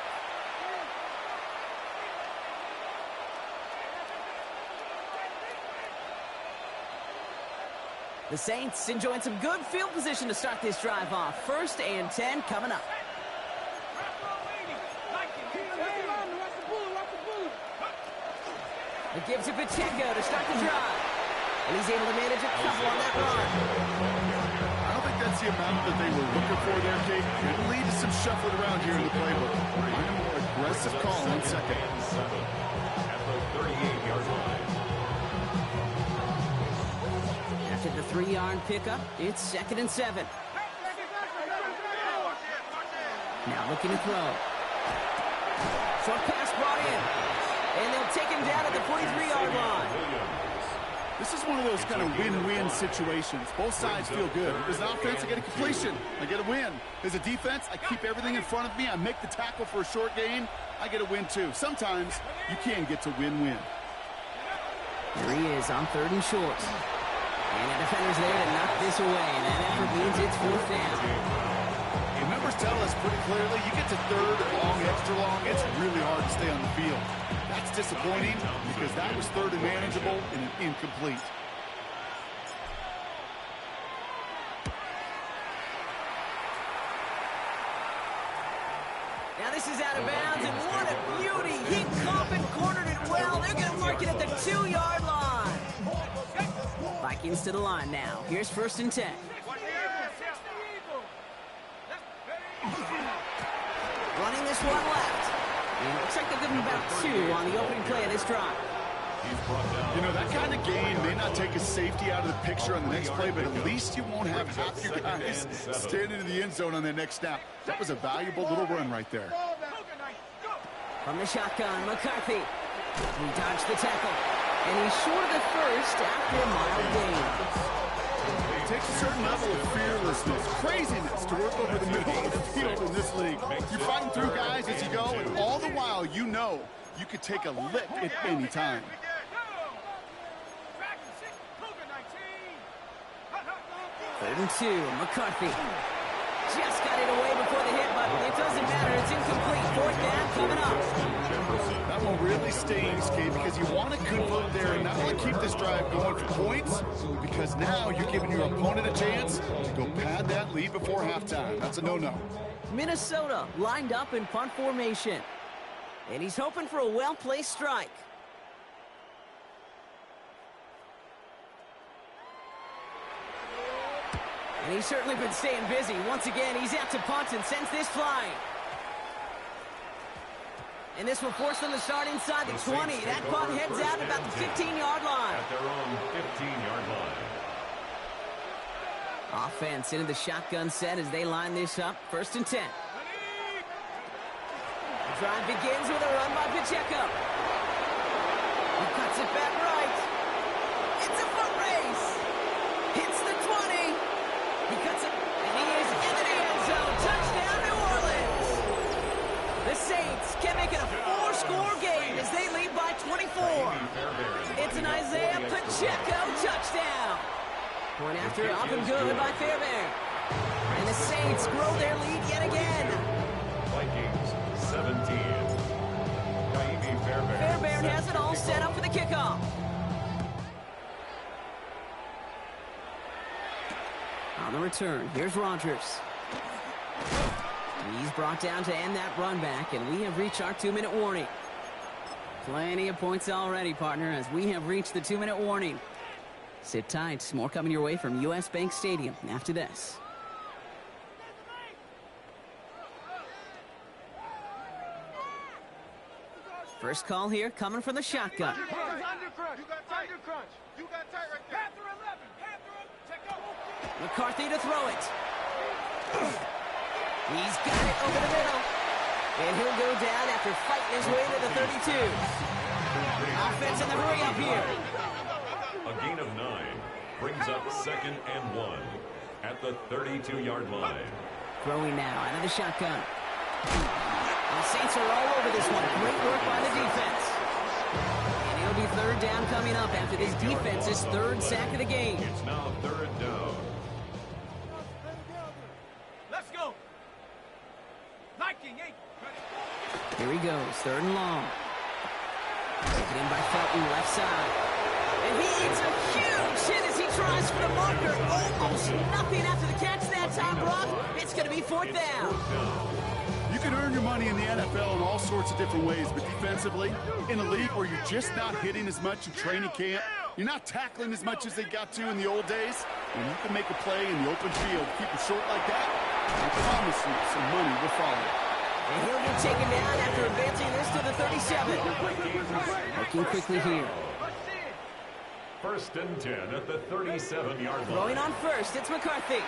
The Saints enjoying some good field position to start this drive off. 1st and 10 coming up. It gives to Pacheco to start the drive. And he's able to manage a couple on that run. I don't think that's the amount that they were looking for there, Kate. It will lead to some shuffling around here in the playbook. A more aggressive call on 2nd. At the 38-yard line. After the 3-yard pickup, it's 2nd and 7. Now looking to throw. Short pass brought in. And they'll take him down at the 43-yard line. This is one of those kind of win-win situations. Both sides feel good. As an offense, I get a completion. I get a win. As a defense, I keep everything in front of me. I make the tackle for a short gain. I get a win, too. Sometimes you can get to win-win. There he is on 3rd and short. And the defender's there to knock this away. And that effort means it's 4th down. The members tell us pretty clearly, you get to 3rd and long, extra long, it's really hard to stay on the field. That's disappointing because that was 3rd and manageable and an incomplete. Now this is out of bounds, and what a beauty. He caught and cornered it well. They're going to mark it at the 2-yard line. Vikings to the line now. Here's 1st and 10. Running this one left. And it looks like they'll give him about 2 on the opening play of this drive. You know, that kind of gain may not take a safety out of the picture on the next play, but at least you won't have half your guys standing in the end zone on their next snap. That was a valuable little run right there. From the shotgun, McCarthy. He dodged the tackle. And he's short of the first after a mild gain. It takes a certain level of fearlessness, craziness to work over the middle of the field in this league. You're fighting through guys as you go, and all the while you know you could take a lick at any time. 3rd and 2, McCarthy. Just got it away before the hit, but it doesn't matter. It's incomplete. 4th down coming up. That one really stings, Kate, because you want to convert there and not only keep this drive going for points, because now you're giving your opponent a chance to go pad that lead before halftime. That's a no-no. Minnesota lined up in punt formation. And he's hoping for a well-placed strike. And he's certainly been staying busy. Once again, he's out to punt and sends this flying. And this will force them to start inside the 20. That punt heads out about the 15-yard line. At their own 15-yard line. Offense into the shotgun set as they line this up. 1st and 10. The drive begins with a run by Pacheco. He cuts it back right. It's a foot race. Hits the 20. He cuts it, and he is into the end zone. Touchdown, New Orleans. The Saints can make it a 4-score game as they lead by 24. It's an Isaiah Pacheco touchdown. Point after up and good by Fairbairn. And the Saints grow their lead yet again. Vikings 17. Fairbairn has it all set up for the kickoff. On the return, here's Rodgers. He's brought down to end that run back, and we have reached our 2-minute warning. Plenty of points already, partner, as we have reached the 2-minute warning. Sit tight. More coming your way from U.S. Bank Stadium after this. First call here coming from the shotgun. McCarthy to throw it. He's got it over the middle. And he'll go down after fighting his way to the 32. Offense in the hurry up here. A gain of 9 brings up 2nd and 1 at the 32-yard line. Throwing now out of the shotgun. The Saints are all over this one. Great work by the defense. And it'll be 3rd down coming up after this defense's 3rd sack of the game. It's now 3rd down. Let's go. Viking 8. Here he goes, 3rd and long. Taken in by Felton, left side. And he eats a huge hit as he tries for the marker. Almost nothing after the catch that time, Brock. It's going to be 4th down. You can earn your money in the NFL in all sorts of different ways, but defensively, in a league where you're just not hitting as much in training camp, you're not tackling as much as they got to in the old days, when you can make a play in the open field, keep it short like that, I promise you some money will follow. And he'll get taken down after advancing this to the 37. Working quickly here. 1st and 10 at the 37-yard line. Throwing on first, it's McCarthy.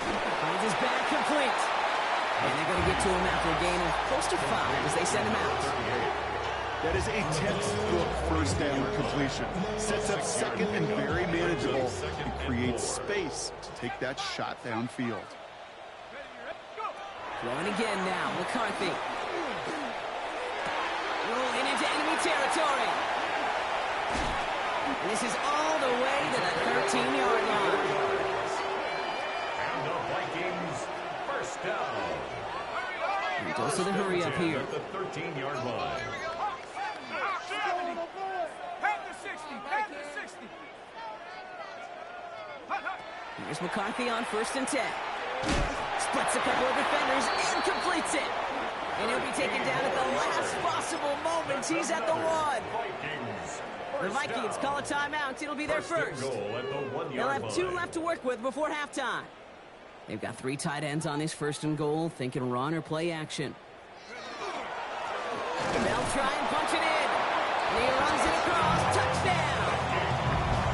Finds his back complete. And they're going to get to him after a gain of close to 5 as they send him out. That is a textbook 1st down completion. Sets up 2nd and very manageable and creates space to take that shot downfield. Throwing again now, McCarthy. Rolling into enemy territory. And this is all the way to the 13-yard line. And the Vikings 1st down. And goes to the hurry up here. At the 13-yard line. Here's McCarthy on 1st and 10. Splits a couple of defenders and completes it. taken down at the last possible moment. He's at the 1. The Vikings call a timeout. It'll be their first. They'll have 2 left to work with before halftime. They've got 3 tight ends on this 1st and goal, thinking run or play action. They'll try and punch it in. And he runs it across. Touchdown!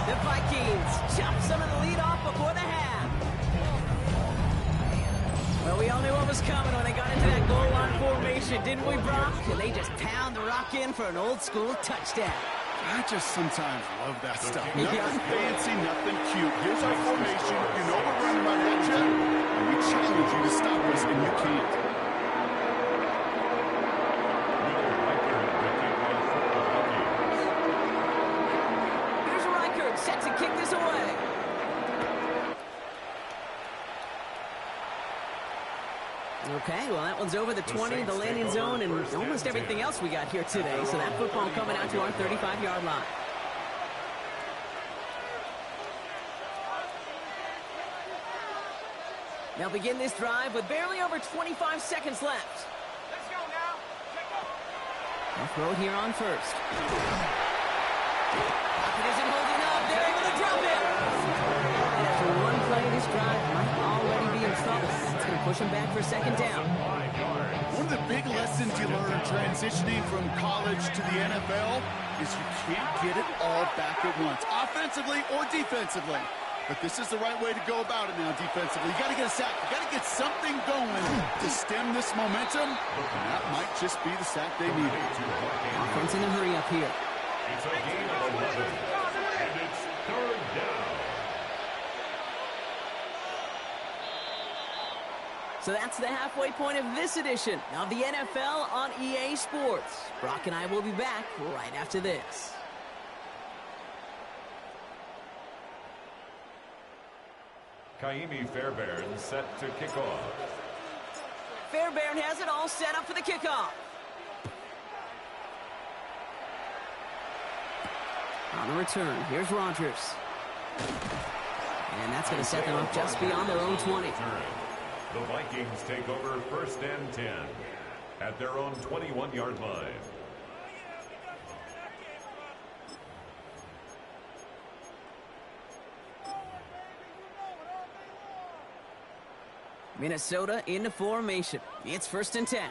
The Vikings chop some of the lead off before the half. Well, we all knew what was coming when they got into that goal line formation, didn't we, Brock? And they just pound the rock in for an old-school touchdown. I just sometimes love that stuff. Nothing fancy, nothing cute. Here's our formation. You know we're running right at you, and we challenge you to stop us, and you can't. Here's Reichert set to kick this away. Okay, well, that one's over the 20, the landing zone, and almost everything else we got here today. So that football coming out to our 35-yard line. They'll begin this drive with barely over 25 seconds left. Let's go now. They'll throw it here on first. Pocket isn't holding up. They're able to drop it. And after one play, this drive might already be in trouble. That's going to push him back for 2nd down. One of the big lessons you learn transitioning from college to the NFL is you can't get it all back at once, offensively or defensively. But this is the right way to go about it now defensively. You got to get a sack. You got to get something going to stem this momentum. And that might just be the sack they needed. Offense in a hurry up here. It's a gain of 11, and it's 3rd down. So that's the halfway point of this edition of the NFL on EA Sports. Brock and I will be back right after this. Kaimi Fairbairn set to kick off. Fairbairn has it all set up for the kickoff. On the return, here's Rodgers. And that's going to set them up just beyond their own 20. The Vikings take over 1st and 10 at their own 21-yard line. Minnesota into formation. It's 1st and 10.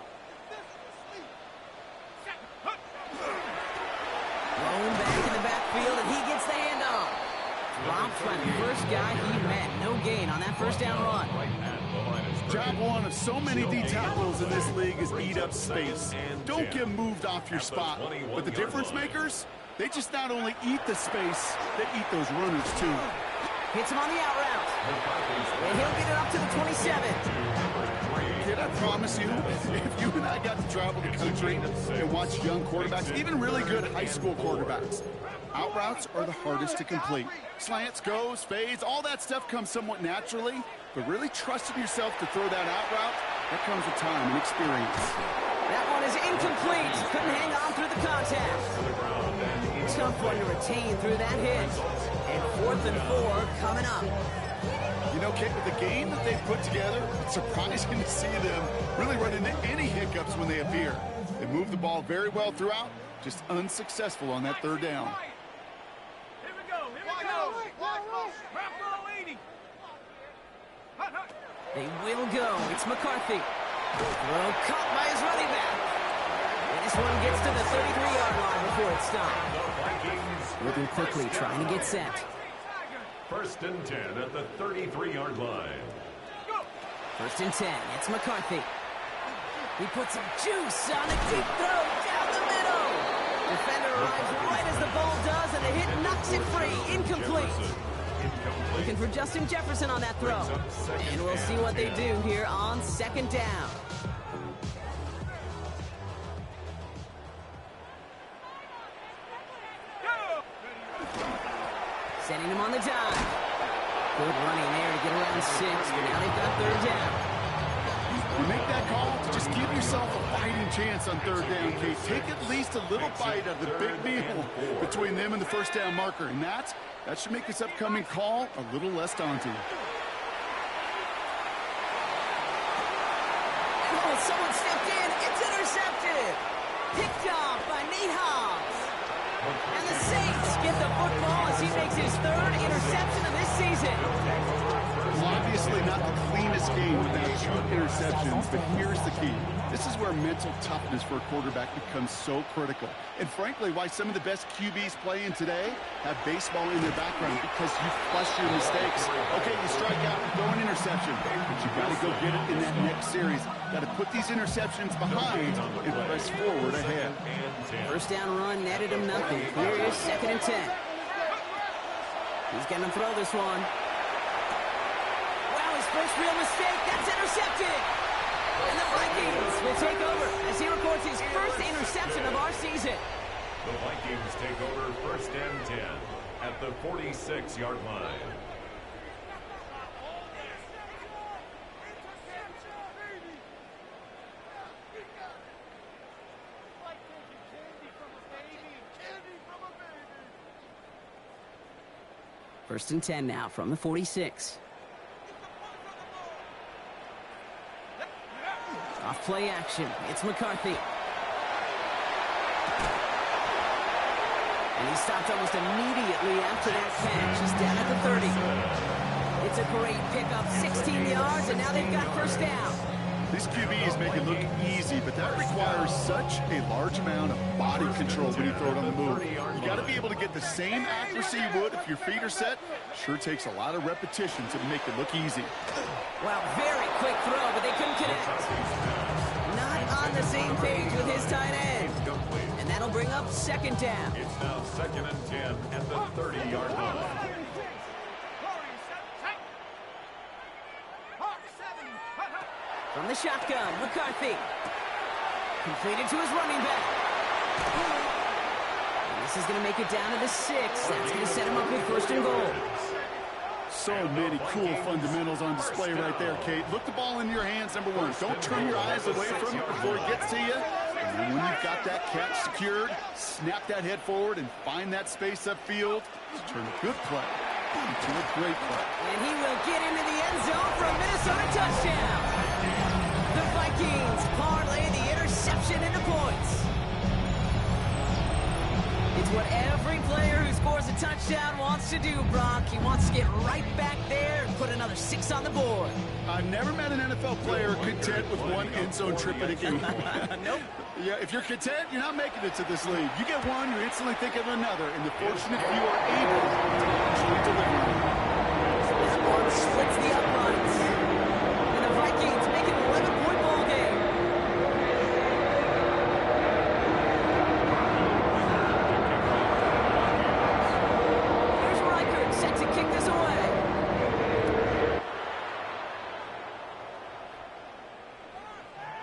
Thrown back in the backfield, and he gets the handoff. Dropped by the first guy he met. No gain on that 1st down run. Job one of so many D tackles in this league is eat up space. Don't get moved off your spot. But the difference makers, they just not only eat the space, they eat those runners too. Hits him on the out route. And he'll get it up to the 27. Kid, I promise you, if you and I got to travel the country and watch young quarterbacks, even really good high school quarterbacks, out routes are the hardest to complete. Slants, goes, fades, all that stuff comes somewhat naturally, but really trusting yourself to throw that out route, that comes with time and experience. That one is incomplete. Couldn't hang on through the contact. Tough one to retain through that hit. And 4th and 4 coming up. You know, Kate, with the game that they've put together, it's surprising to see them really run into any hiccups when they appear. They move the ball very well throughout, just unsuccessful on that 3rd down. Here we go. Here we go. They will go. It's McCarthy. Throw caught by his running back. And this one gets to the 33-yard line before it's stopped. Looking quickly, trying to get set. 1st and 10 at the 33-yard line. 1st and 10. It's McCarthy. He puts some juice on a deep throw down the middle. Defender arrives right as the ball does, and the hit knocks it free. Incomplete. Looking for Justin Jefferson on that throw. And we'll see what they do here on 2nd down. Setting him on the dive. Good running there to get around 6, but now they've got 3rd down. You make that call, just give yourself a fighting chance on 3rd down, Kate. Take at least a little bite of the big meal between them and the 1st down marker, and that should make this upcoming call a little less daunting. Oh, someone stepped in. It's intercepted. Picked off by Nate Hobbs. And the Saints get the football as he makes his third interception of this season. Well, obviously not the cleanest game without 2 interceptions, but here's the key. This is where mental toughness for a quarterback becomes so critical. And frankly, why some of the best QBs playing today have baseball in their background, because you flush your mistakes. Okay, you strike out, you throw an interception, but you got to go get it in that next series. Got to put these interceptions behind and press forward ahead. First down run netted him nothing. Here is 2nd and 10. He's going to throw this one. Wow, his first real mistake. That's intercepted. And the Vikings will take over as he records his first interception of our season. The Vikings take over 1st and 10 at the 46-yard line. First and 10 now from the 46. Off play action. It's McCarthy. And he stopped almost immediately after that catch. He's down at the 30. It's a great pickup, 16 yards, and now they've got first down. These QBs make it look easy, but that requires such a large amount of body control when you throw it on the move. You got to be able to get the same accuracy you would if your feet are set. Sure takes a lot of repetition to make it look easy. Wow, very quick throw, but they couldn't connect. Not on the same page with his tight end. And that'll bring up 2nd down. It's now 2nd and 10 at the 30-yard line. From the shotgun, McCarthy. Completed to his running back. And this is going to make it down to the 6. That's going to set him up with 1st and goal. So many cool fundamentals on display right there, Kate. Look the ball in your hands, number 1. Don't turn your eyes away from it before it gets to you. And then when you've got that catch secured, snap that head forward and find that space upfield to turn a good play into a great play. And he will get into the end zone for a Minnesota touchdown. The Vikings parlay the interception into points. It's what every player who scores a touchdown wants to do, Brock. He wants to get right back there and put another 6 on the board. I've never met an NFL player content with 1 end zone trip in a game. Nope. Yeah, if you're content, you're not making it to this league. You get one, you instantly think of another, and the fortunate few are able to actually deliver. That one splits the uprights. And the Vikings make it an 11-point ball game. Here's Reichert set to kick this away.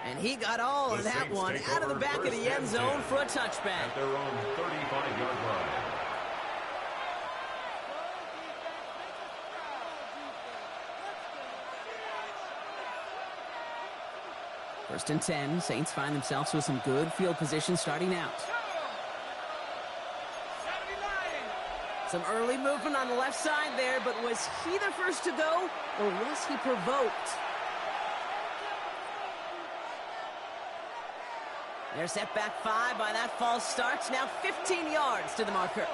And he got all of that one out of the back of the end zone for a touchback. At their own 35-yard line. First and 10. Saints find themselves with some good field position starting out. Some early movement on the left side there, but was he the first to go, or was he provoked? They're set back 5 by that false start. Now 15 yards to the marker.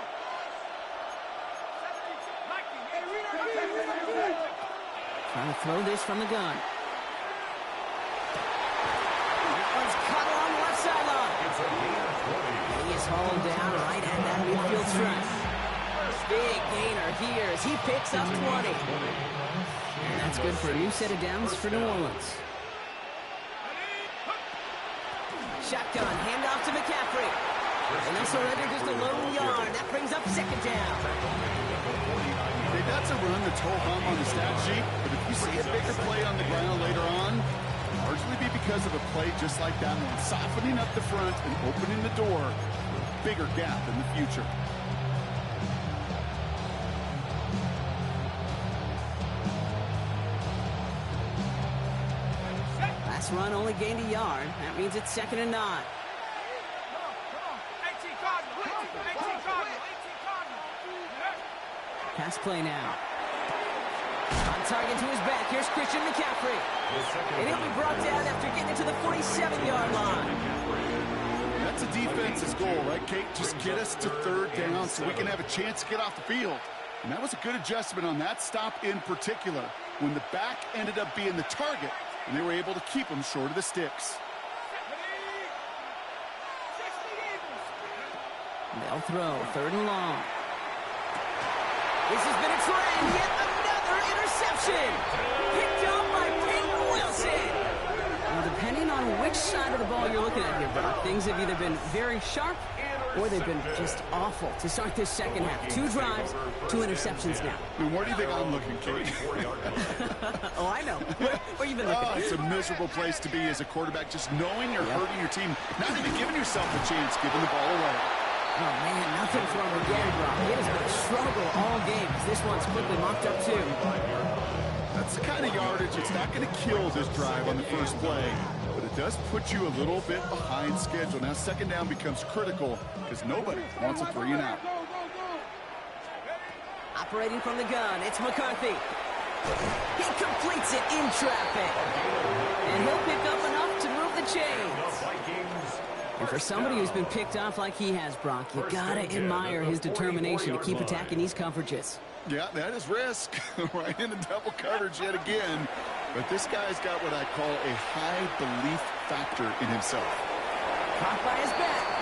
Trying to throw this from the gun. That one's cut along the left sideline. He is hauled down right at that midfield stripe. Big gainer here as he picks up 20. And that's good for a new set of downs for New Orleans. Shotgun, handoff to McCaffrey. And they'll surrender just a lone yard. That brings up 2nd down. That's a run that's ho-hum on the stat sheet, but if you see a bigger play on the ground later on, it'll largely be because of a play just like that one, softening up the front and opening the door for a bigger gap in the future. Last run only gained a yard. That means it's 2nd and 9. Pass play now. On target to his back. Here's Christian McCaffrey. And he'll be brought down after getting it to the 47-yard line. That's a defense's goal, right, Kate? Just get us to third down so we can have a chance to get off the field. And that was a good adjustment on that stop in particular, when the back ended up being the target, and they were able to keep him short of the sticks. They'll throw, third and long. This has been a trend, yet another interception. Picked up by Peyton Wilson. Well, depending on which side of the ball you're looking at here, Brock, things have either been very sharp or they've been just awful to start this second half. 2 drives, 2 interceptions now. I mean, where do you think I'm looking, Kate? Oh, I know. Where you been looking? Oh, it's a miserable place to be as a quarterback, just knowing you're hurting your team, not even giving yourself a chance, giving the ball away. Oh, man, nothing from him again, Brock. It has been a struggle all game. This one's quickly mocked up, too. That's the kind of yardage. It's not going to kill this drive on the first play, but it does put you a little bit behind schedule. Now, second down becomes critical because nobody wants a 3 and out. Operating from the gun, it's McCarthy. He completes it in traffic. And he'll pick up enough to move the chains. And for somebody who's been picked off like he has, Brock, you gotta admire his determination to keep attacking these coverages. Yeah, that is risk. Right into double coverage yet again. But this guy's got what I call a high belief factor in himself. Caught by his back.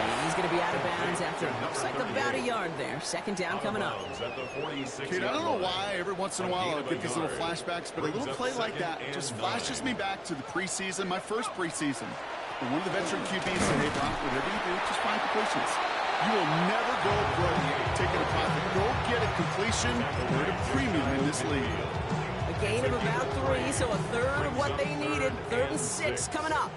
And he's going to be out of bounds after looks like about a yard there. Second down coming up. Kid, I don't know why every once in a while I'll get these little flashbacks, but a little play like that just flashes me back to the preseason, my first preseason. And one of the veteran QBs said, hey, Brock, whatever you do, just find completions. You will never go broke taking a profit. Go get a completion. We're at a premium in this league. A gain of about 3, so a third of what they needed. 3rd and 6 coming up.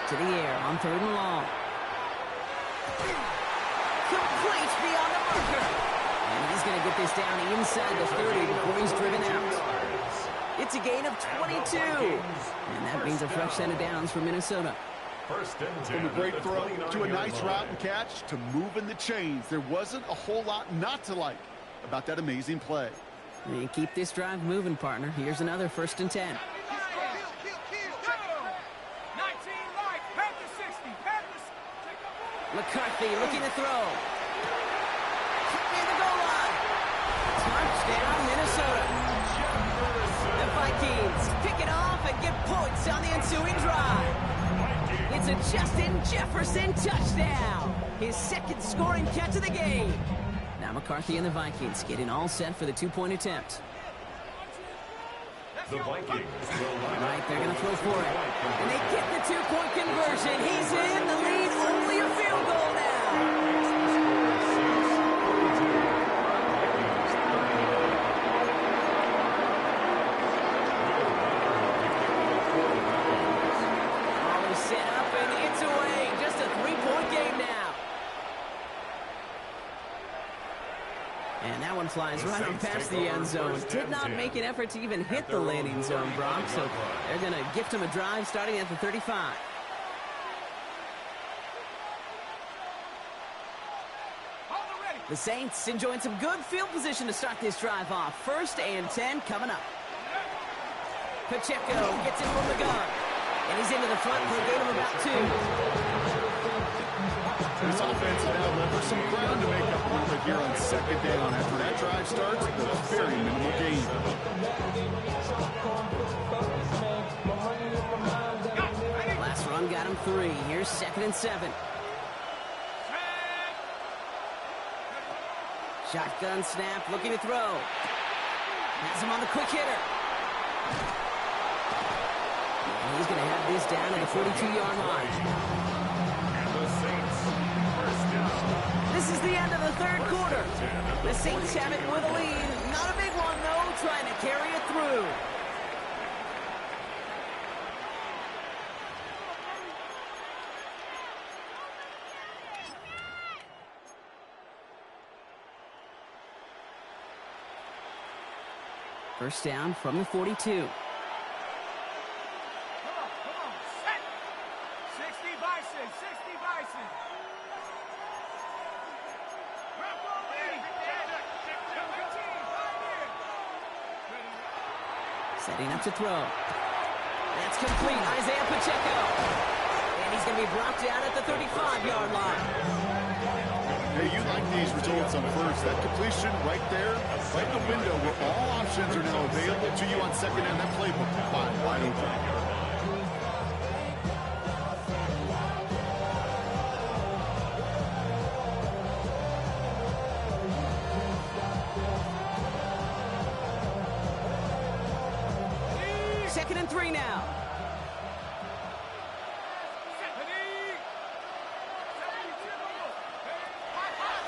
To the air on 3rd and long. Complete beyond the marker. And he's going to get this down inside the 30 before he's driven out. It's a gain of 22. And that means a fresh set of downs for Minnesota. From a great throw to a nice route and catch to moving the chains. There wasn't a whole lot not to like about that amazing play. And keep this drive moving, partner. Here's another 1st and 10. McCarthy looking to throw. Near the goal line. Touchdown, Minnesota. The Vikings pick it off and get points on the ensuing drive. It's a Justin Jefferson touchdown. His 2nd scoring catch of the game. Now McCarthy and the Vikings getting all set for the 2-point attempt. The Vikings will line right, they're going to throw for it. And they get the 2-point conversion. He's in the lead. Only a field goal now. All is set up and it's away. Just a 3-point game now. And that one flies right on past the end zone. Did not make an effort to even hit the landing zone, Brock. So they're going to gift him a drive starting at the 35. The Saints enjoying some good field position to start this drive off. 1st and 10 coming up. Pacheco gets it from the gun. And he's into the front for a gain of about 2. This offense is now left for some ground to make up a little bit here on 2nd down. After that drive starts, a very minimal gain. Last run got him 3. Here's 2nd and 7. Shotgun snap, looking to throw. Has him on the quick hitter. And he's going to have this down at the 42-yard line. This is the end of the 3rd quarter. The Saints have it with a lead. Not a big one, though, trying to carry it through. First down from the 42. Come on, set. 60 Bison, 60 Bison. Setting up to throw. That's complete. Isaiah Pacheco. And he's going to be brought down at the 35-yard line. Hey, you like these results on first. That completion right there, right in the window where all options are now available to you on second down. That playbook wide open. Second and 3 now.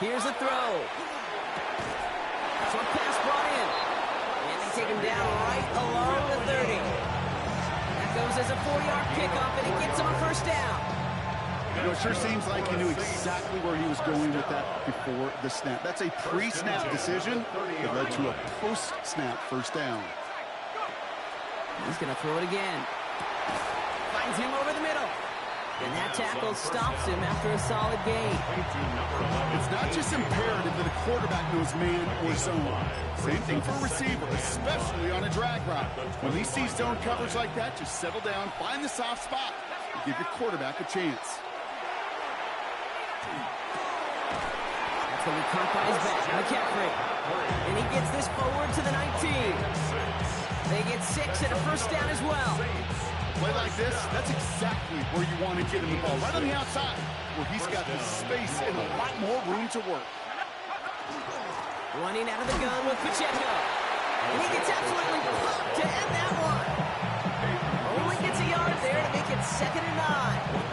Here's a throw. Short pass brought in. And they take him down right along the 30. That goes as a 4-yard kickoff, and he gets on first down. You know, it sure seems like he knew exactly where he was going with that before the snap. That's a pre-snap decision that led to a post-snap first down. He's going to throw it again. Finds him over the middle. And that tackle stops him after a solid gain. It's not just imperative that a quarterback knows man or zone. Same thing for a receiver, especially on a drag route. When he sees zone coverage like that, just settle down, find the soft spot, and give your quarterback a chance. That's going to be caught by his back, McCaffrey. And he gets this forward to the 19. They get 6 and a first down as well. Play like this, that's exactly where you want to get him the ball, right on the outside, where he's got the space and a lot more room to work. Running out of the gun with Pacheco. And he gets absolutely pumped to end that one. Only gets a yard there to make it 2nd and 9.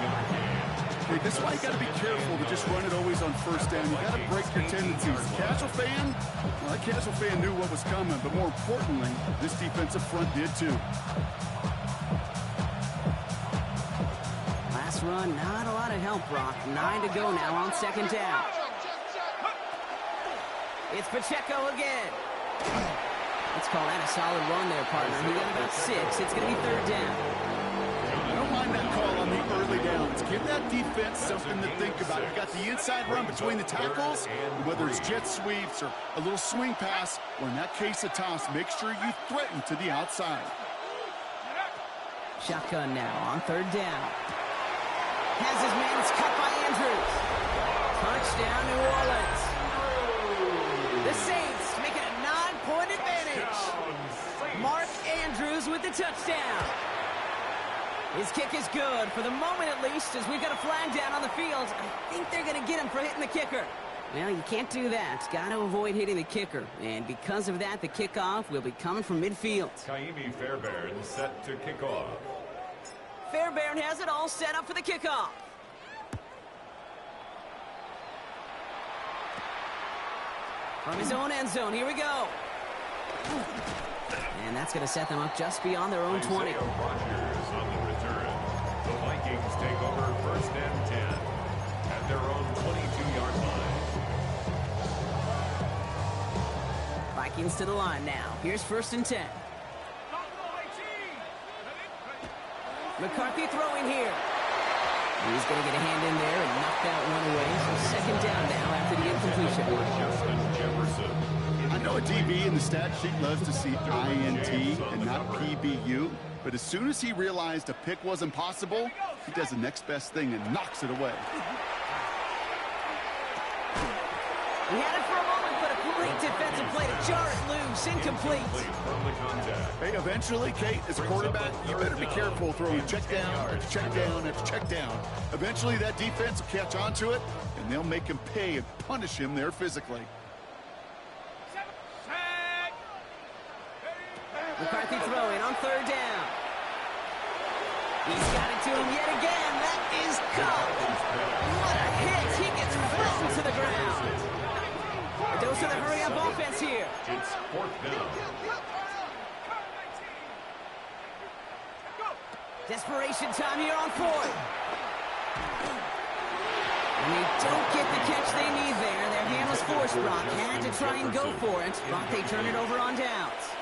Hey, this is why you got to be careful to just run it always on first down. You got to break your tendencies. Casual fan, well, that casual fan knew what was coming, but more importantly, this defensive front did too. Last run, not a lot of help, Brock. 9 to go now on 2nd down. It's Pacheco again. Let's call that a solid run there, partner. He got about 6. It's going to be 3rd down. I don't mind that call on the early downs. Give that defense something to think about. You got the inside run between the tackles, whether it's jet sweeps or a little swing pass, or in that case a toss, make sure you threaten to the outside. Shotgun now on 3rd down. Has his man cut by Andrews. Touchdown, New Orleans. The Saints making a 9-point advantage. Mark Andrews with the touchdown. His kick is good, for the moment at least, as we've got a flag down on the field. I think they're going to get him for hitting the kicker. Well, you can't do that. Got to avoid hitting the kicker. And because of that, the kickoff will be coming from midfield. Kaimi Fairbairn set to kick off. Fairbairn has it all set up for the kickoff. From his own end zone, here we go. And that's going to set them up just beyond their own 20. Rogers on the return. The Vikings take over 1st and 10 at their own 22-yard line. Vikings to the line now. Here's 1st and 10. McCarthy throwing here. He's going to get a hand in there and knock that one away. So 2nd down now after the incompletion. I know a DB in the stat sheet loves to see INT and not PBU, but as soon as he realized a pick wasn't possible, he does the next best thing and knocks it away. He had it for a moment, but a great defensive play to jar it loose, incomplete. Hey, eventually, Kate, as a quarterback, you better be careful throwing check down after check down after check down. Eventually, that defense will catch on to it, and they'll make him pay and punish him there physically. McCarthy throwing on 3rd down. He's got it to him yet again. That is caught. What a hit. He gets flattened to the ground. A dose of the hurry-up offense here. It's 4th down. Desperation time here on 4th. And they don't get the catch they need there. Their hand was forced, Brock. Had to try and go for it. Brock, they turn it over on downs.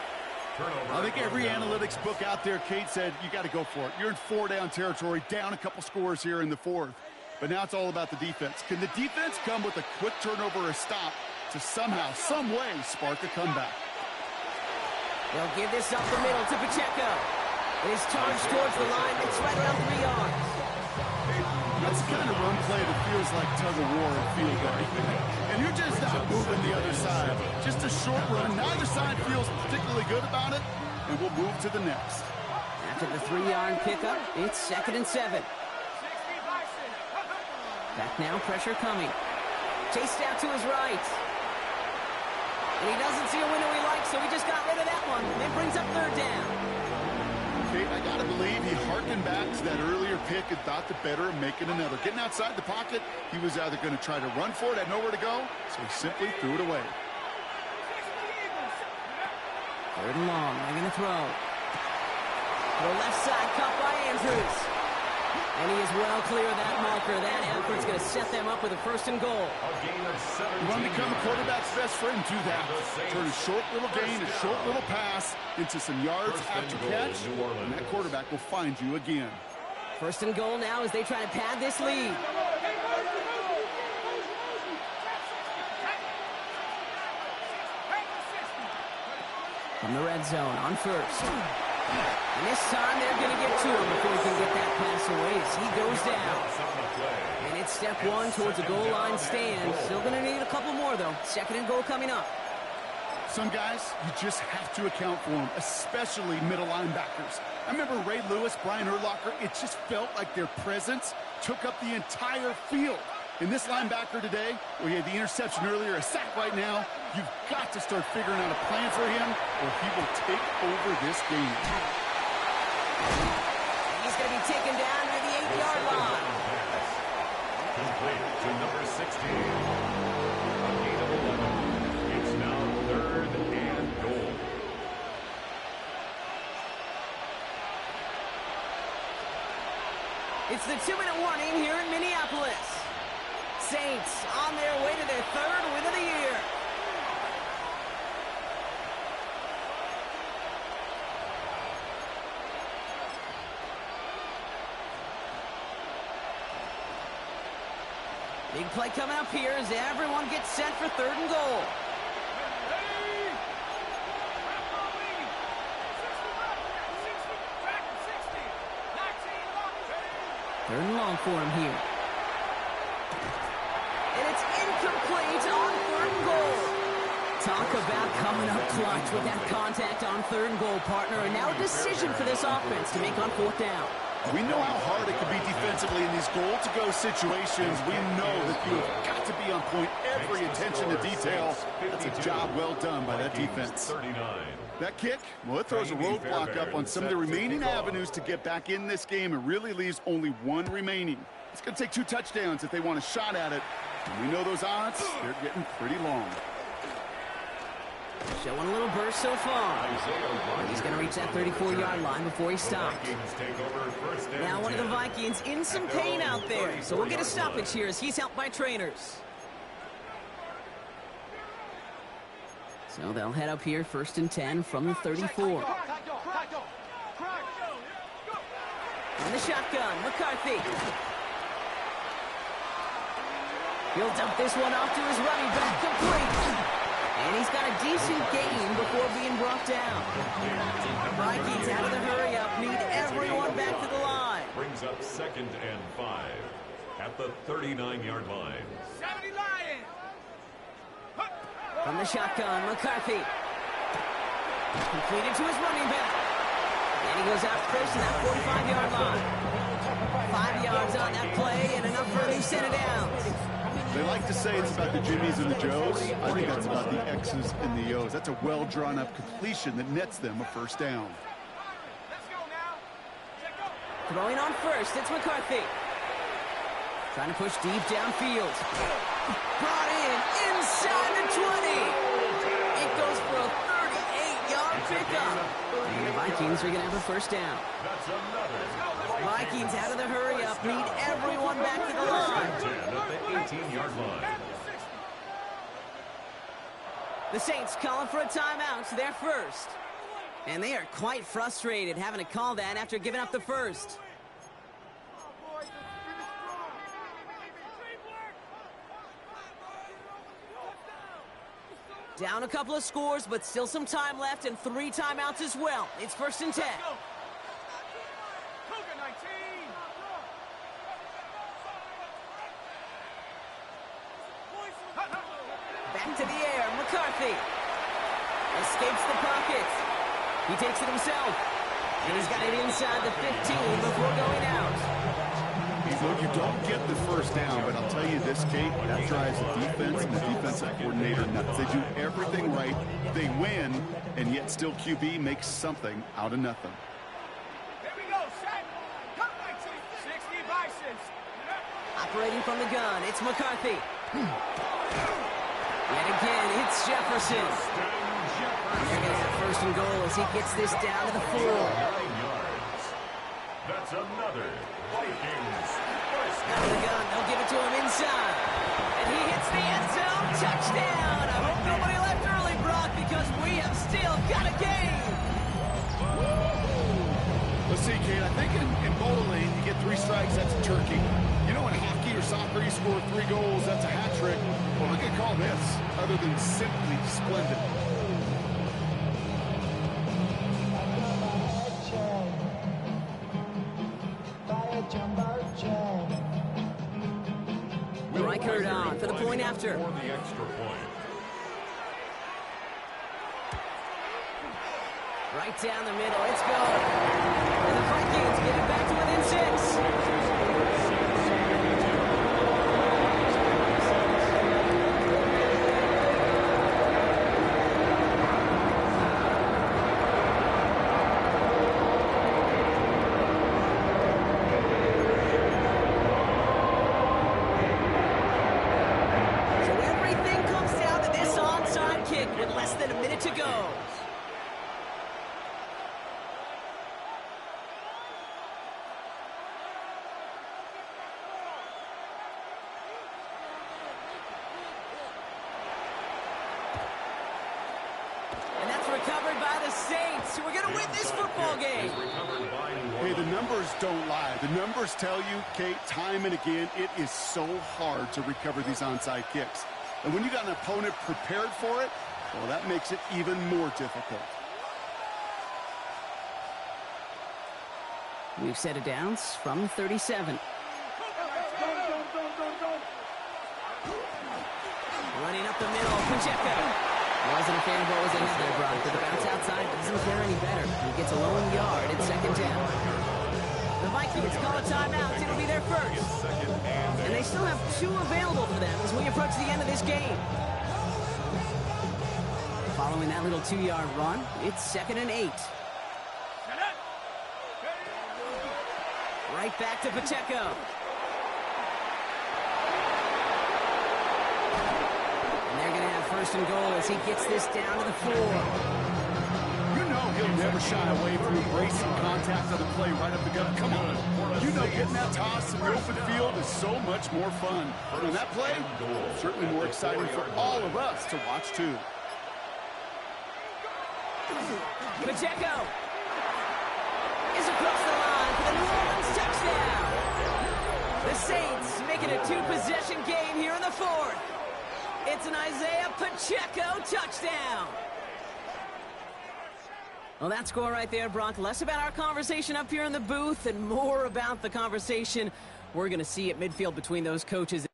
I think every analytics book out there, Kate, said you got to go for it. You're in 4-down territory, down a couple scores here in the 4th. But now it's all about the defense. Can the defense come with a quick turnover or a stop to somehow, some way, spark a comeback? They'll give this up the middle to Pacheco. It is charged towards the line. It's right around 3 yards. That's the kind of run play that feels like tug-of-war at field goal. And you're just not moving the other side. Just a short run. Neither side feels particularly good about it, and we'll move to the next. After the 3-yard pickup, it's 2nd and 7. Back now, pressure coming. Chased out to his right. And he doesn't see a window he likes, so he just got rid of that one. It brings up 3rd down. Okay, I gotta believe he harkened back to that earlier pick and thought the better of making another. Getting outside the pocket, he was either going to try to run for it, had nowhere to go, so he simply threw it away. 3rd and long, they're going to throw. To the left side, caught by Andrews. And he is well clear of that marker. That effort's going to set them up with a 1st and goal. You want to become a quarterback's best friend, do that. Turn a short little gain, a short little pass into some yards after catch, and that quarterback will find you again. 1st and goal now as they try to pad this lead. From the red zone on 1st. And this time they're going to get to him before he can get that pass away as he goes down. And it's step 1 towards a goal line stand. Still going to need a couple more, though. 2nd and goal coming up. Some guys, you just have to account for them, especially middle linebackers. I remember Ray Lewis, Brian Urlacher, it just felt like their presence took up the entire field. And this linebacker today, where he had the interception earlier, a sack right now, you've got to start figuring out a plan for him, or he will take over this game. He's going to be taken down near the 8-yard line. Complete to number 16. A gain of 11. It's now 3rd and goal. It's the 2-minute warning here in Minneapolis. Saints on their way to their 3rd win of the year. Big play coming up here as everyone gets set for 3rd and goal. Third and long for him here. And it's incomplete on 3rd and goal. Talk about coming up clutch with that contact on 3rd and goal, partner. And now a decision for this offense to make on 4th down. We know how hard it can be defensively in these goal-to-go situations. We know that you have got to be on point, every attention to detail. That's a job well done by that defense. That kick, well, it throws a roadblock up on some of the remaining avenues to get back in this game and really leaves only 1 remaining. It's going to take 2 touchdowns if they want a shot at it. And we know those odds, they're getting pretty long. Showing a little burst so far. He's going to reach that 34-yard line before he stops. Now one of the Vikings in some pain out there. So we'll get a stoppage here as he's helped by trainers. So they'll head up here, 1st and 10 from the 34. On the shotgun, McCarthy. He'll dump this one off to his running back, complete. And he's got a decent gain before being brought down. Vikings out of the hurry-up, need everyone back to the line. Brings up 2nd and 5 at the 39-yard line. 70 Lions! From the shotgun, McCarthy. Completed to his running back. And he goes out first to that 45-yard line. 5 yards on that play and enough for a new set of downs. They like to say it's about the Jimmies and the Joes. I think that's about the X's and the O's. That's a well-drawn-up completion that nets them a 1st down. Throwing on 1st, it's McCarthy. Trying to push deep downfield. Brought in inside the 20. It goes for a 38-yard pickup. And the Vikings are going to have a 1st down. Vikings out of the hurry-up, need everyone back to the line. At the 18-yard line. The Saints calling for a timeout, their 1st. And they are quite frustrated having to call that after giving up the 1st. Down a couple of scores, but still some time left and 3 timeouts as well. It's 1st and 10. Back to the air, McCarthy. Escapes the pocket. He takes it himself. And he's got it inside the 15 before going out. Look, you don't get the first down, but I'll tell you this, Kate, that drives the defense and the defensive coordinator nuts. They do everything right. They win, and yet still QB makes something out of nothing. Here we go, set. 60 Bisons. Operating from the gun, it's McCarthy. Yet again, it's Jefferson. They're going to have 1st and goal as he gets this down to the 4. 9 yards. That's another Vikings. Out of the gun, they'll give it to him inside. And he hits the end zone. Touchdown! I hope nobody left early, Brock, because we have still got a game. Let's see, Kate, I think in bowling, you get 3 strikes, that's a turkey. You know, in hockey or soccer, you score 3 goals, that's a hat trick. Well, look at call this, other than simply splendid. Reichert on for the point after. For the extra point. Right down the middle, it's going. And the Vikings get it back to within 6. With less than a minute to go. And that's recovered by the Saints, who are going to win this football game. Hey, the numbers don't lie. The numbers tell you, Kate, time and again, it is so hard to recover these onside kicks. And when you got an opponent prepared for it, well, that makes it even more difficult. We've set it downs from 37. Running up the middle, Pacheco. Wasn't a fan of what was ahead there, Brock, but the bounce outside doesn't fare any better. He gets a lone yard at 2nd down. The Vikings call a timeout. It'll be their first. And they still have 2 available for them as we approach the end of this game. Following that little 2-yard run, it's 2nd and 8. Right back to Pacheco. And they're going to have 1st and goal as he gets this down to the 4. You know he'll never shy away from embracing contact on the play right up the gut. Come on. You know getting that toss in the open field is so much more fun. And that play, certainly more exciting for all of us to watch, too. Pacheco is across the line for the New Orleans touchdown. The Saints making a 2-possession game here in the 4th. It's an Isaiah Pacheco touchdown. Well, that score right there, Brock, less about our conversation up here in the booth and more about the conversation we're going to see at midfield between those coaches.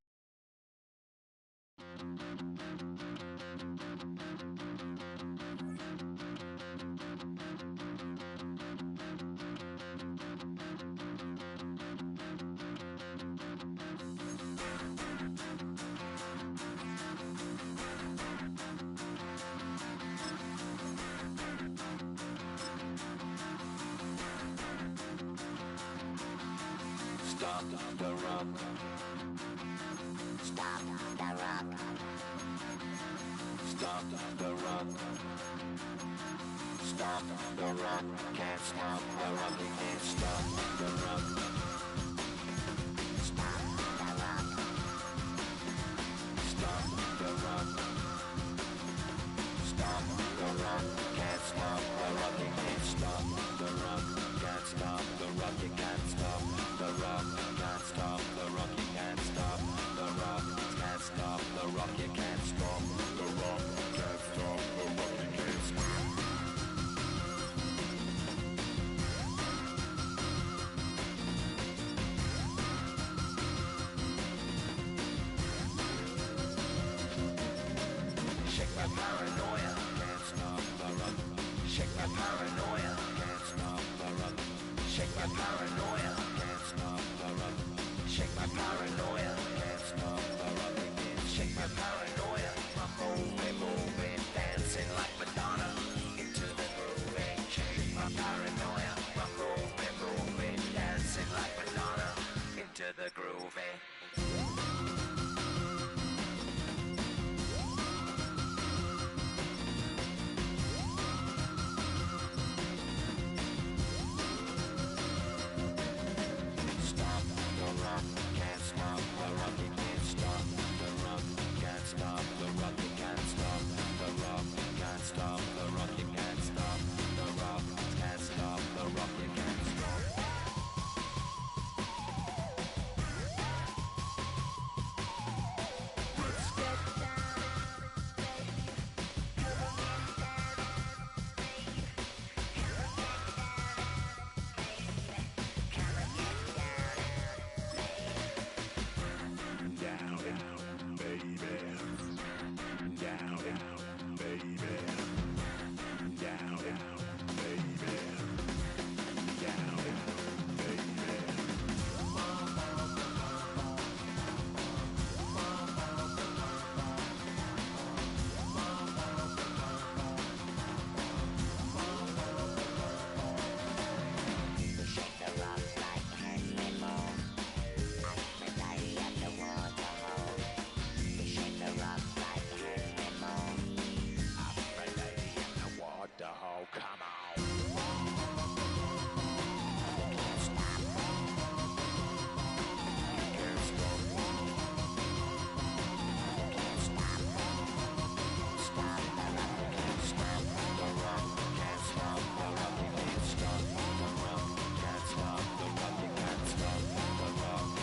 Stop the run. Stop the run. Stop the run. Stop the run. Can't stop the run. We can't stop the run. Stop the run. Stop the run. Stop the run. Can't stop the run. We can't stop the run. Can't stop the run. You can't stop the run. Can't stop the run. You can't stop the run. Can't stop the run. You can't stop the run. Can't stop. my paranoia, can't stop the rock. Shake my paranoia, can't stop the rock. Shake my paranoia, can't stop the rock. Shake my paranoia, can't stop the rock. Shake my paranoia, I'm moving, dancing like Madonna into the groove. Shake my paranoia, I'm moving, dancing like Madonna into the groove. Down, baby. Down.